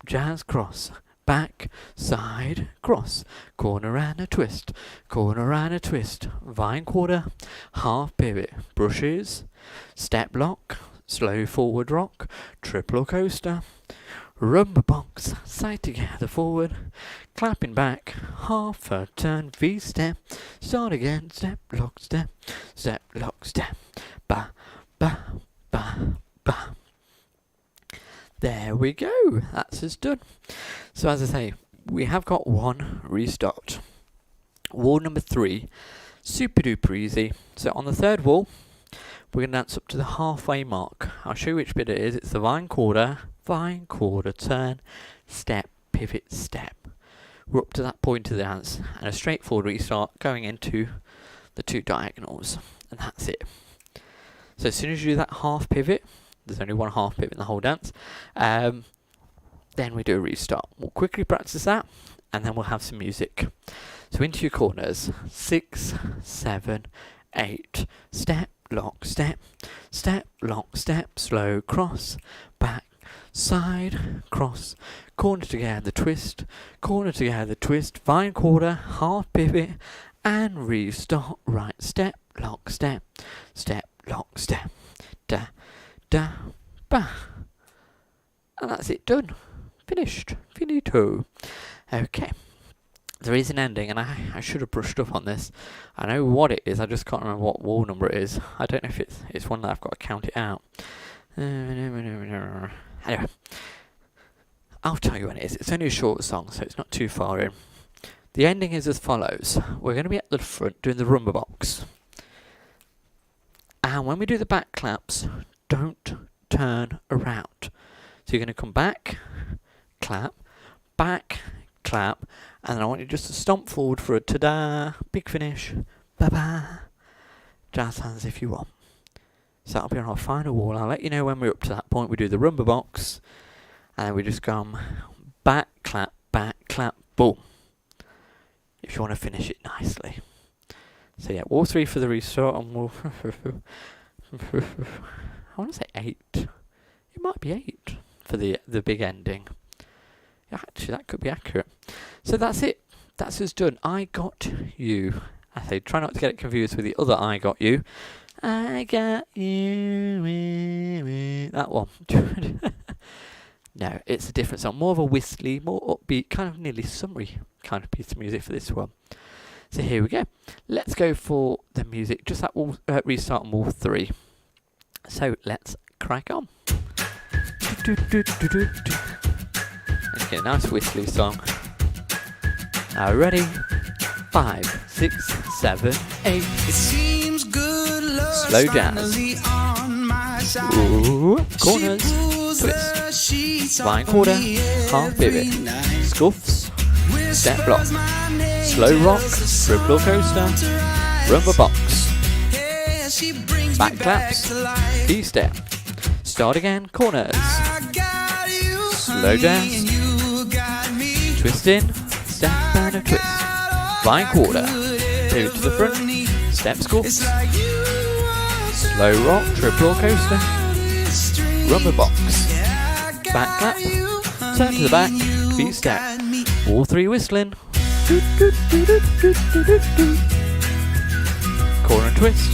jazz, cross, back, side, cross, corner and a twist, vine quarter, half pivot, brushes, step lock, slow forward rock, triple or coaster, rumba box, side together, forward, clapping back, half a turn, V-step, start again, step, lock, step, ba, ba, ba, ba. There we go, that's us done. So as I say, we have got one restart. Wall number 3, super duper easy. So on the third wall, we're going to dance up to the halfway mark. I'll show you which bit it is. It's the vine quarter, turn, step, pivot, step. We're up to that point of the dance, and a straightforward restart going into the 2 diagonals, and that's it. So as soon as you do that half pivot, there's only one half pivot in the whole dance, then we do a restart. We'll quickly practice that, and then we'll have some music. So into your corners, 6, 7, 8, step, lock, step, lock, step, slow cross, back, side, cross, corner together, twist, vine quarter, half pivot, and restart, right step, lock, step, lock, step, da, da, ba. And that's it, done. Finished. Finito. Okay. There is an ending, and I should have brushed up on this. I know what it is, I just can't remember what wall number it is. I don't know if it's one that I've got to count it out. Anyway, I'll tell you when it is. It's only a short song, so it's not too far in. The ending is as follows. We're going to be at the front doing the rumba box. And when we do the back claps, don't turn around. So you're going to come back, clap, back, clap, and then I want you just to stomp forward for a ta-da, big finish, ba-ba, jazz hands if you want. So that'll be on our final wall. I'll let you know when we're up to that point. We do the rumba box, and then we just come back, clap, boom. If you want to finish it nicely. So yeah, wall 3 for the restart, and wall I want to say 8. It might be 8 for the big ending. Yeah, actually, that could be accurate. So that's it. That's us done. I got you. I say, try not to get it confused with the other I got you. I got you. That one. No, it's a different song. More of a whistly, more upbeat, kind of nearly summery kind of piece of music for this one. So here we go. Let's go for the music. Just that wall, restart on wall 3. So let's crack on. Let's get a nice whistly song. Ready? 5, 6, 7, 8. It seems good slow jazz. Ooh, corners, twist, vine quarter, half pivot, scuffs, step block, slow rock, triple coaster, rumba box, back claps, V-step, start again, corners, slow jazz, twist in, step and a twist, vine quarter, pivot to the front, step scuffs, slow rock, triple coaster, rumba box, back clap, turn to the back, V-step, all 3 whistling. twist.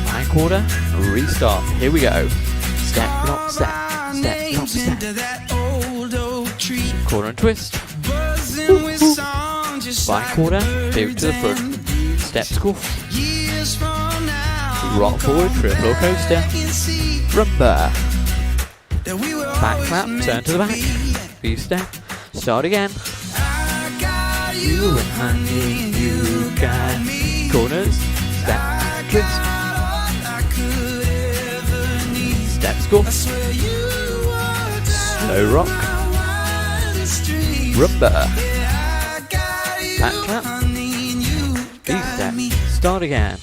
High quarter, restart. Here we go. Step, drop, step, step, drop, step. Quarter and twist. By quarter, pivot to the front. Step scuff. Rock forward, triple coaster. Rumba. Back clap, turn to the back. V step. Start again. You and honey, you got me. Corners. Step, twist. Step scuff. Slow rock. Rumba. Back clap. V step. Start again.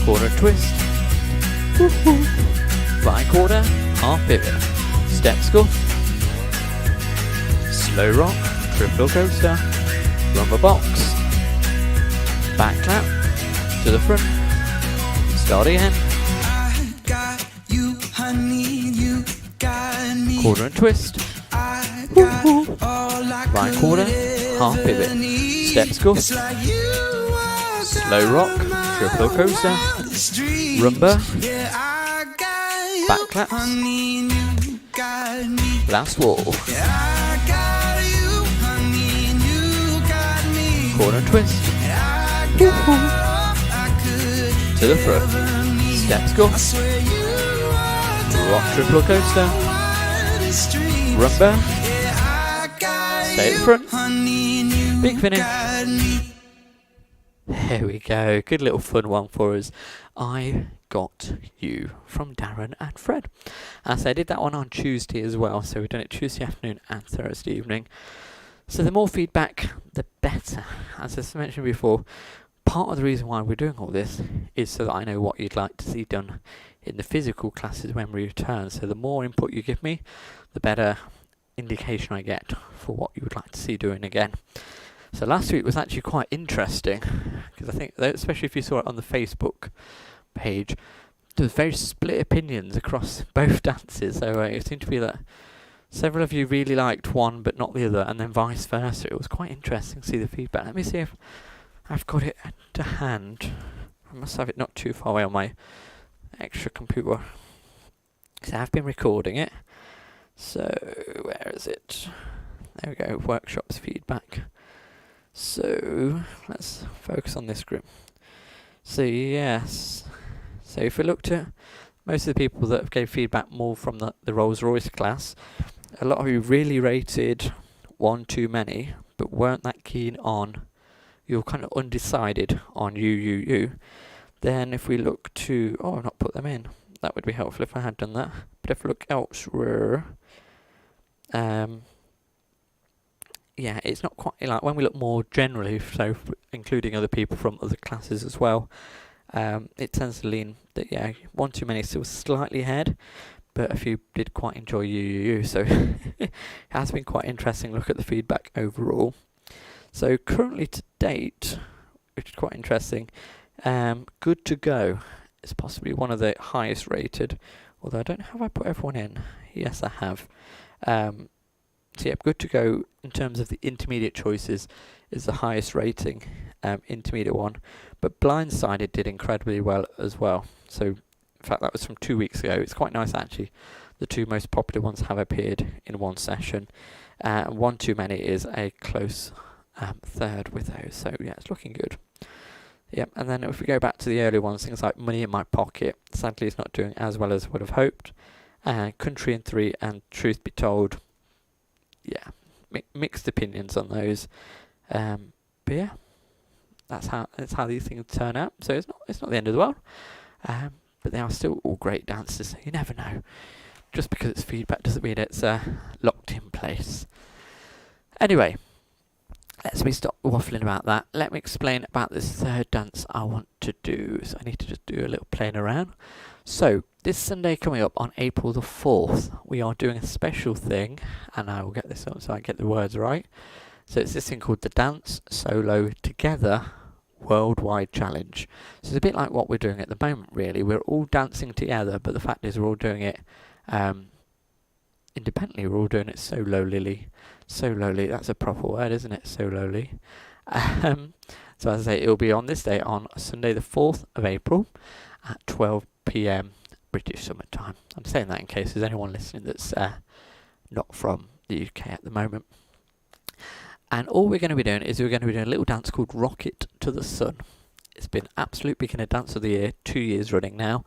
Quarter twist. By quarter. Half pivot. Step scuff. Slow rock. Triple coaster. Rumba box. Back clap. To the front. Start again. Quarter and twist. Right quarter. Half pivot. Step scuff. Slow rock. Triple coaster. Rumba. Back claps. Last wall. Corner twist. To the front. Step scuff. Rock triple coaster. Rumba. Stay at the front. Big finish. There we go. Good little fun one for us. I Got You from Darren and Fred. So I did that one on Tuesday as well. So we've done it Tuesday afternoon and Thursday evening. So the more feedback, the better. As I mentioned before, part of the reason why we're doing all this is so that I know what you'd like to see done in the physical classes when we return. So the more input you give me, the better indication I get for what you would like to see doing again. So last week was actually quite interesting, because I think, especially if you saw it on the Facebook page, there was very split opinions across both dances. So it seemed to be that several of you really liked one but not the other, and then vice versa. It was quite interesting to see the feedback. Let me see if I've got it to hand. I must have it not too far away on my extra computer, because I've been recording it. So where is it? There we go, workshops feedback. So let's focus on this group. So yes, so if we looked at most of the people that gave feedback more from the Rolls Royce class, a lot of you really rated one too many, but weren't that keen on, you're kind of undecided on you. Then if we look to, I've not put them in. That would be helpful if I had done that. But if we look elsewhere, yeah, it's not quite like when we look more generally, so including other people from other classes as well, it tends to lean that, yeah, one too many still slightly ahead, but a few did quite enjoy you. So it has been quite interesting look at the feedback overall. So currently to date, which is quite interesting, Good to Go is possibly one of the highest rated, although I don't know, have I put everyone in? Yes, I have. So yeah, Good to Go in terms of the intermediate choices is the highest rating intermediate one, but Blindsided did incredibly well as well. So in fact that was from 2 weeks ago. It's quite nice actually. The two most popular ones have appeared in one session. One Too Many is a close third with those. So yeah, it's looking good. Yep, and then if we go back to the early ones, things like Money in My Pocket, sadly it's not doing as well as I would have hoped. Country in 3 and Truth Be Told, yeah, mixed opinions on those. But yeah, that's how these things turn out. So it's not the end of the world. But they are still all great dances. So you never know. Just because it's feedback doesn't mean it's locked in place. Anyway, let me stop waffling about that. Let me explain about this third dance I want to do. So I need to just do a little playing around. So this Sunday coming up on April the 4th, we are doing a special thing, and I will get this up so I get the words right. So it's this thing called the Dance Solo Together Worldwide Challenge. So it's a bit like what we're doing at the moment, really. We're all dancing together, but the fact is we're all doing it independently. We're all doing it solely. Solely, that's a proper word, isn't it? Solely. So as I say, it'll be on this day, on Sunday the 4th of April at 12 p.m. British Summer Time. I'm saying that in case there's anyone listening that's not from the UK at the moment. And all we're going to be doing is we're going to be doing a little dance called Rocket to the Sun. It's been absolute beginner dance of the year, 2 years running now.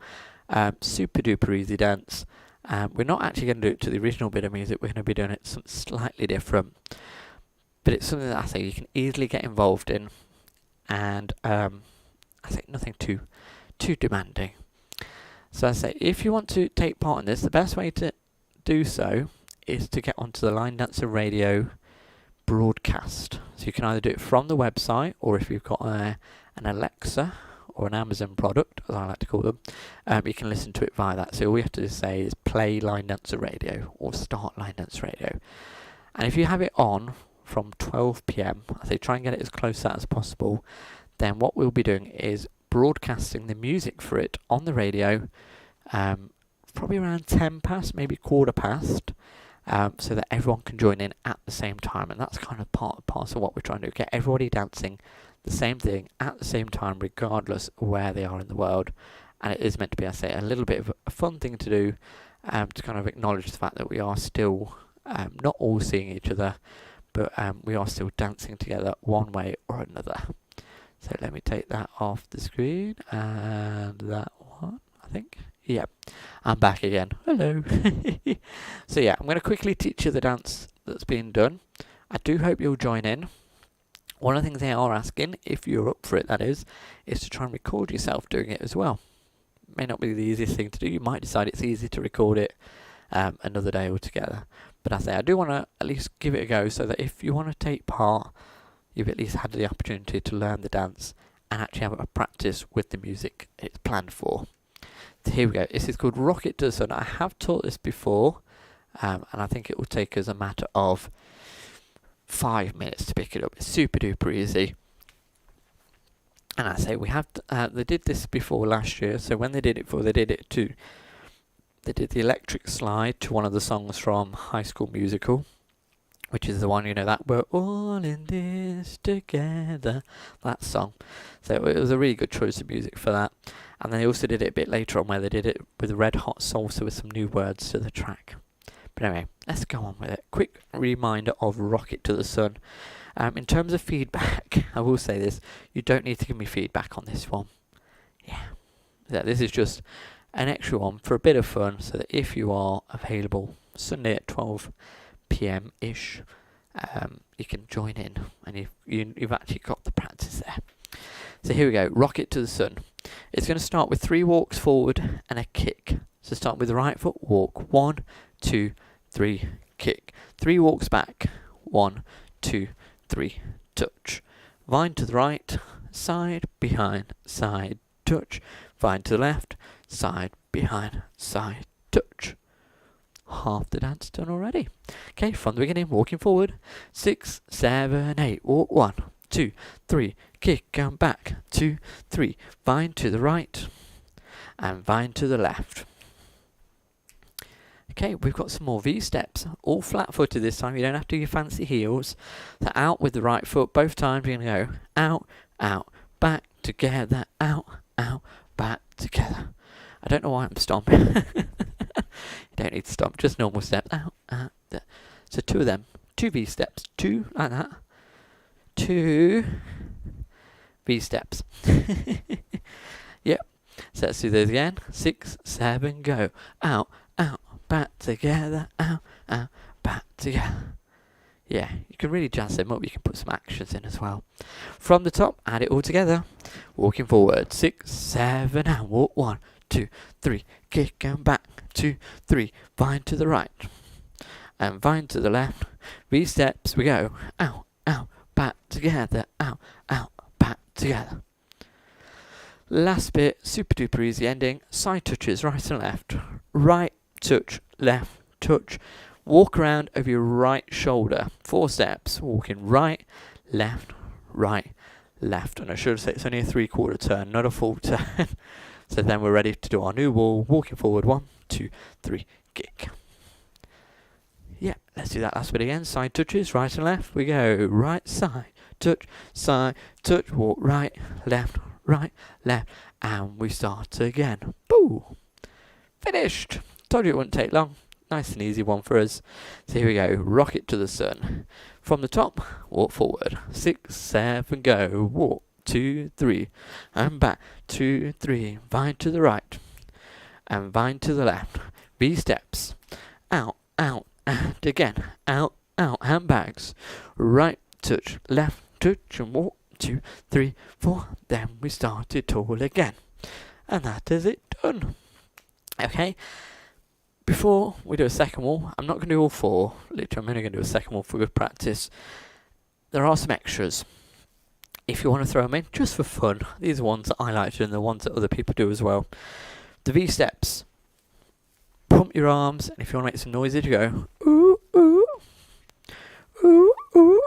Super duper easy dance. We're not actually going to do it to the original bit of music. We're going to be doing it something slightly different. But it's something that I say you can easily get involved in. And I say nothing too demanding. So I say, if you want to take part in this, the best way to do so is to get onto the Line Dancer Radio broadcast. So you can either do it from the website, or if you've got an Alexa or an Amazon product, as I like to call them, you can listen to it via that. So all you have to say is play Line Dancer Radio or start Line Dancer Radio. And if you have it on from 12 p.m, I say try and get it as close to that as possible. Then what we'll be doing is broadcasting the music for it on the radio, probably around 10 past, maybe quarter past, so that everyone can join in at the same time. And that's kind of part and parcel of what we're trying to do, get everybody dancing the same thing at the same time, regardless of where they are in the world. And it is meant to be, I say, a little bit of a fun thing to do, to kind of acknowledge the fact that we are still not all seeing each other, but we are still dancing together one way or another. So let me take that off the screen, and that one, I think. Yeah, I'm back again. Hello. So yeah, I'm going to quickly teach you the dance that's being done. I do hope you'll join in. One of the things they are asking, if you're up for it, that is to try and record yourself doing it as well. May not be the easiest thing to do. You might decide it's easy to record it another day altogether. But I say, I do want to at least give it a go, so that if you want to take part, you've at least had the opportunity to learn the dance and actually have a practice with the music it's planned for. So here we go. This is called Rocket to the Sun. I have taught this before, and I think it will take us a matter of 5 minutes to pick it up. It's super duper easy. And I say, we have they did this before last year. So when they did it before, they did the electric slide to one of the songs from High School Musical, which is the one, that we're all in this together, that song. So it was a really good choice of music for that. And they also did it a bit later on, where they did it with Red Hot Salsa with some new words to the track. But anyway, let's go on with it. Quick reminder of Rocket to the Sun. In terms of feedback, I will say this, you don't need to give me feedback on this one. Yeah, this is just an extra one for a bit of fun, so that if you are available Sunday at 12 p.m-ish, you can join in, and you've actually got the practice there. So here we go, Rocket to the Sun. It's going to start with 3 walks forward and a kick. So start with the right foot, walk, 1, 2, 3, kick. 3 walks back, 1, 2, 3, touch. Vine to the right, side, behind, side, touch. Vine to the left, side, behind, side, touch. Half the dance done already. Okay, from the beginning, walking forward. 6, 7, 8, walk, 1, 2, 3, kick and back, 2, 3, vine to the right, and vine to the left. Okay, we've got some more V steps, all flat-footed this time. You don't have to do your fancy heels. So out with the right foot, both times you're going to go out, out, back, together, out, out, back, together. I don't know why I'm stomping. You don't need to stomp, just normal steps, out, out, there. So 2 of them, 2 V steps, 2 like that, 2 V steps. Yep, so let's do those again. 6, 7, go, out, out, back together, out, out, back together. Yeah, you can really jazz them up. You can put some actions in as well. From the top, add it all together. Walking forward, 6, 7, and walk, 1, 2, 3, kick and back, 2, 3, vine to the right, and vine to the left. V steps, we go, out, out, back together, out, out, back together. Last bit, super duper easy ending, side touches, right and left, right touch, left touch, walk around over your right shoulder, 4 steps, walking right, left, and I should say it's only a 3/4 turn, not a full turn. So then we're ready to do our new wall, walking forward, 1, 2, 3, kick. Yeah, let's do that last bit again. Side touches, right and left. We go right side, touch, walk right, left, and we start again. Boo! Finished! Told you it wouldn't take long. Nice and easy one for us. So here we go. Rocket to the sun. From the top, walk forward. 6, 7, go. Walk. 2, 3. And back. 2, 3. Vine to the right. And vine to the left. V steps. Out, and again. Out, handbags. Right touch, left touch, and walk. 2, 3, 4. Then we start it all again. And that is it done. Okay. Before we do a second wall, I'm not going to do all 4. Literally, I'm only going to do a second wall for good practice. There are some extras. If you want to throw them in, just for fun. These are ones that I like to do and the ones that other people do as well. The V steps. Pump your arms, and if you want to make some noises, you go, ooh, ooh, ooh, ooh.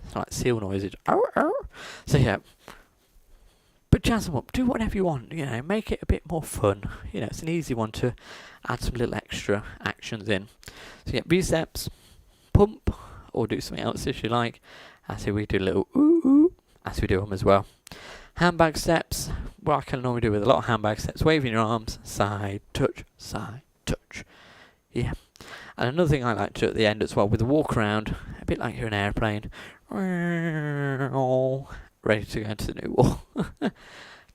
It's like seal noises. Ow, ow. So yeah. But jazz them up, do whatever you want, make it a bit more fun. It's an easy one to add some little extra actions in. So yeah, V-steps, pump, or do something else if you like. As we do a little ooh, ooh, as we do them as well. Handbag steps, what I can normally do with a lot of handbag steps, waving your arms, side, touch, yeah. And another thing I like to do at the end as well, with a walk around, a bit like you're an airplane. Ready to go into the new wall.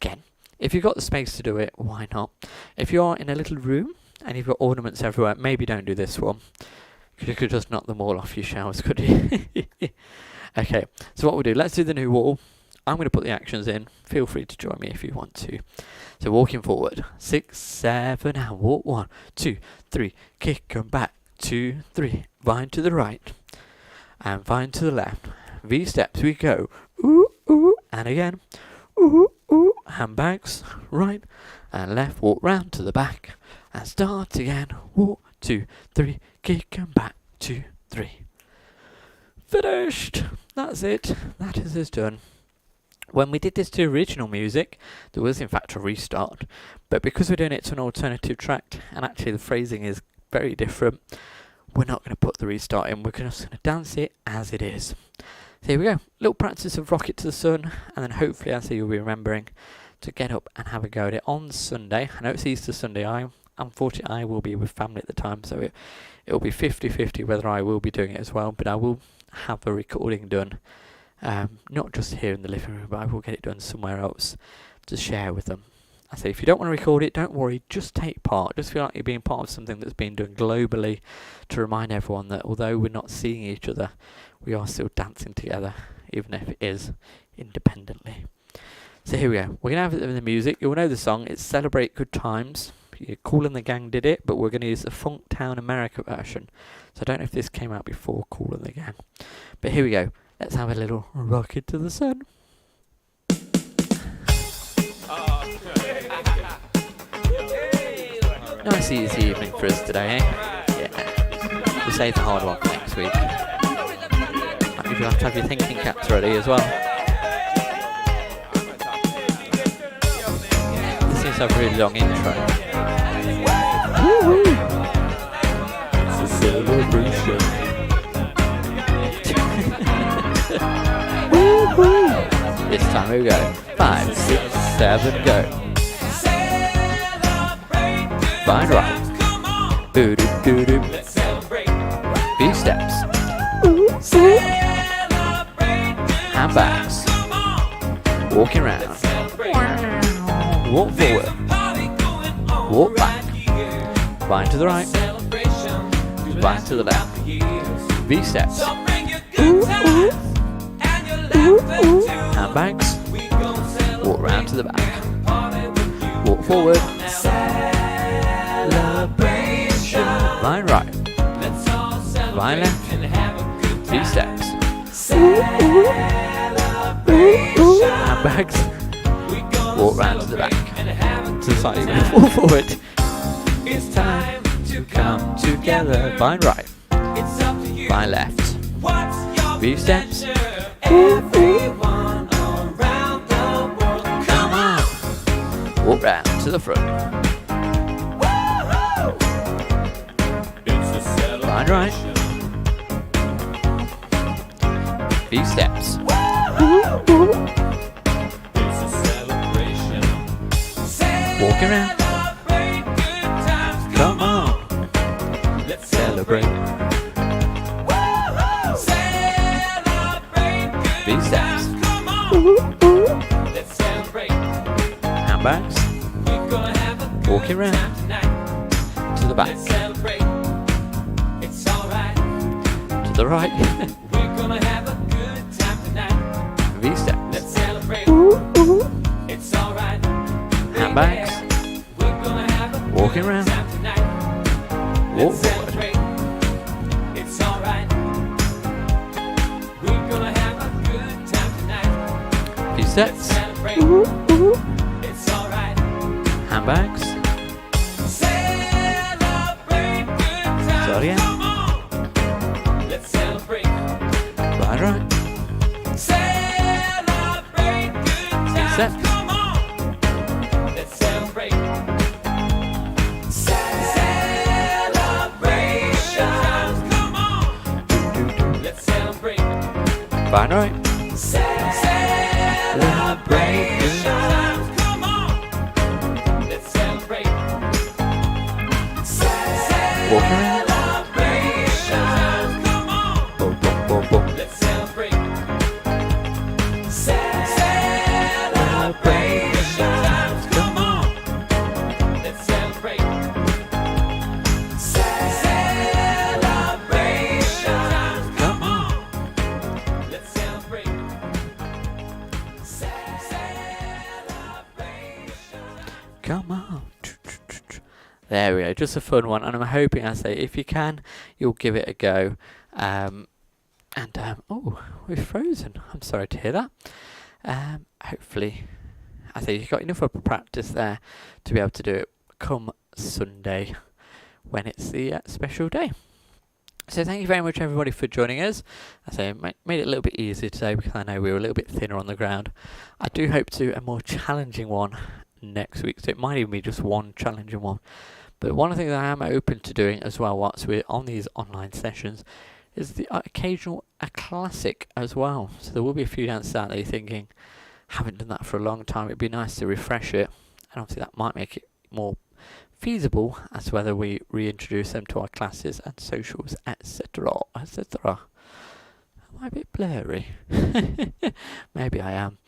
Again, if you've got the space to do it, why not? If you're in a little room and you've got ornaments everywhere, maybe don't do this one. You could just knock them all off your shelves, could you? Okay, so what we'll do, let's do the new wall. I'm going to put the actions in. Feel free to join me if you want to. So walking forward, 6, 7, and walk 1, 2, 3, kick and back, 2, 3, vine to the right, and vine to the left. V steps, we go, ooh, ooh, and again, ooh, ooh, handbags, right and left, walk round to the back, and start again, walk, 2, 3, kick and back, 2, 3. Finished! That's it, that is us done. When we did this to original music, there was in fact a restart, but because we're doing it to an alternative track, and actually the phrasing is very different, we're not going to put the restart in, we're just going to dance it as it is. So here we go, little practice of Rocket to the Sun, and then hopefully I see you'll be remembering to get up and have a go at it on Sunday. I know it's Easter Sunday, unfortunately I will be with family at the time, so it'll be 50-50 whether I will be doing it as well, but I will have a recording done, not just here in the living room, but I will get it done somewhere else to share with them. I say, if you don't want to record it, don't worry, just take part. Just feel like you're being part of something that's been done globally to remind everyone that although we're not seeing each other, we are still dancing together, even if it is independently. So here we go. We're going to have the music. You'll know the song. It's Celebrate Good Times. Kool and the Gang did it, but we're going to use the Funktown America version. So I don't know if this came out before Kool and the Gang. But here we go. Let's have a little Rocket to the Sun. Nice easy evening for us today, eh? Yeah. We'll save the hard one for next week. You'll have to have your thinking caps ready as well. This seems to have a really long intro. Woo-hoo! It's a celebration. Woo-hoo! This time we go. 5, 6, 7, go. Vine right. Boo-doo-doo-doo. V steps. Ooh. Handbags. Walking around. Walk forward. Walk back. Vine to the right. Vine to the left. V steps. Ooh, ooh. Ooh, ooh. Handbags. Walk round to the back. Walk forward. Vine right. Vine left. V steps. Handbags. Walk round to the back. To the side. Walk forward. It's time to come together. Vine right. Vine left. V steps. Come on. Walk round to the front. Vine right. few steps. Walking around. Come on, let's celebrate. Few steps. Let's celebrate. Handbags. Walking around. To the back. It's alright. To the right. We're gonna have a good time tonight. V steps. Let's celebrate. It's alright. Handbags. We're gonna have a walking around. Time tonight. Let's celebrate. It's alright. We're gonna have a good time tonight. V steps. Celebrate. It's alright. Handbags. Sorry, come on. Let's celebrate. Right. Celebrate good times. Come on. Let's celebrate. Celebration. Come on. Let's celebrate. Right. Celebration. Come on. Let's celebrate. Walking around. Come on. There we go, just a fun one, and I'm hoping, I say, if you can, you'll give it a go. Oh, we're frozen. I'm sorry to hear that. Hopefully, I say you've got enough of a practice there to be able to do it come Sunday when it's the special day. So thank you very much, everybody, for joining us. I say it made it a little bit easier today because I know we were a little bit thinner on the ground. I do hope to do a more challenging one next week, so it might even be just one challenging one. But one of the things I am open to doing as well whilst we're on these online sessions is the occasional a classic as well. So there will be a few dances out there you're thinking, haven't done that for a long time, it'd be nice to refresh it, and obviously that might make it more feasible as to whether we reintroduce them to our classes and socials, etc, etc. Am I a bit blurry? Maybe I am.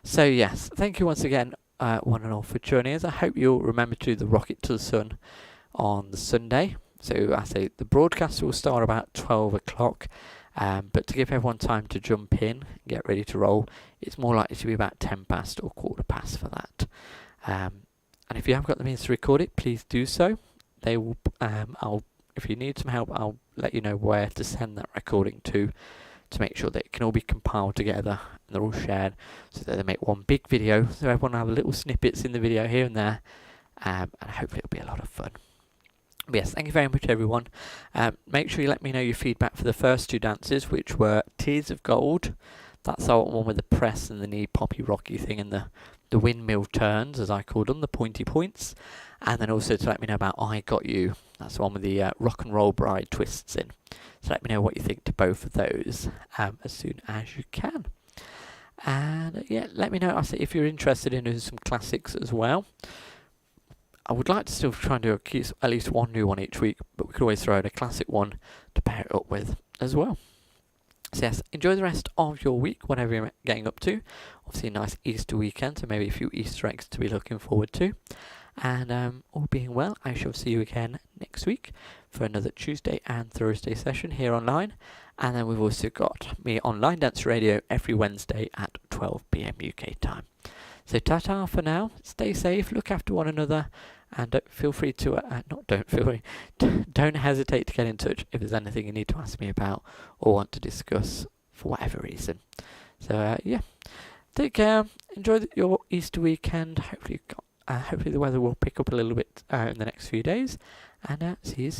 So yes, thank you once again, one and all, for joining us. I hope you'll remember to do the Rocket to the Sun on the Sunday. So I say the broadcast will start about 12 o'clock, but to give everyone time to jump in and get ready to roll, it's more likely to be about 10 past or quarter past for that. And if you haven't got the means to record it, please do so. They will. If you need some help, I'll let you know where to send that recording to make sure that it can all be compiled together and they're all shared, so that they make one big video. So everyone will have little snippets in the video here and there, and hopefully it'll be a lot of fun. But yes, thank you very much, everyone. Make sure you let me know your feedback for the first two dances, which were Tears of Gold. That's our one with the press and the knee poppy rocky thing and the windmill turns, as I called them, the pointy points. And then also to let me know about I Got You. That's the one with the rock and roll bride twists in. So let me know what you think to both of those as soon as you can. And yeah, let me know, I say, if you're interested in doing some classics as well. I would like to still try and do at least one new one each week, but we could always throw in a classic one to pair it up with as well. So yes, enjoy the rest of your week, whatever you're getting up to. Obviously a nice Easter weekend, so maybe a few Easter eggs to be looking forward to. And all being well, I shall see you again next week for another Tuesday and Thursday session here online. And then we've also got me on Line Dance Radio every Wednesday at 12 PM UK time. So ta-ta for now, stay safe, look after one another, and don't hesitate to get in touch if there's anything you need to ask me about or want to discuss for whatever reason. So yeah, take care, enjoy your Easter weekend. Hopefully the weather will pick up a little bit in the next few days, and see you soon.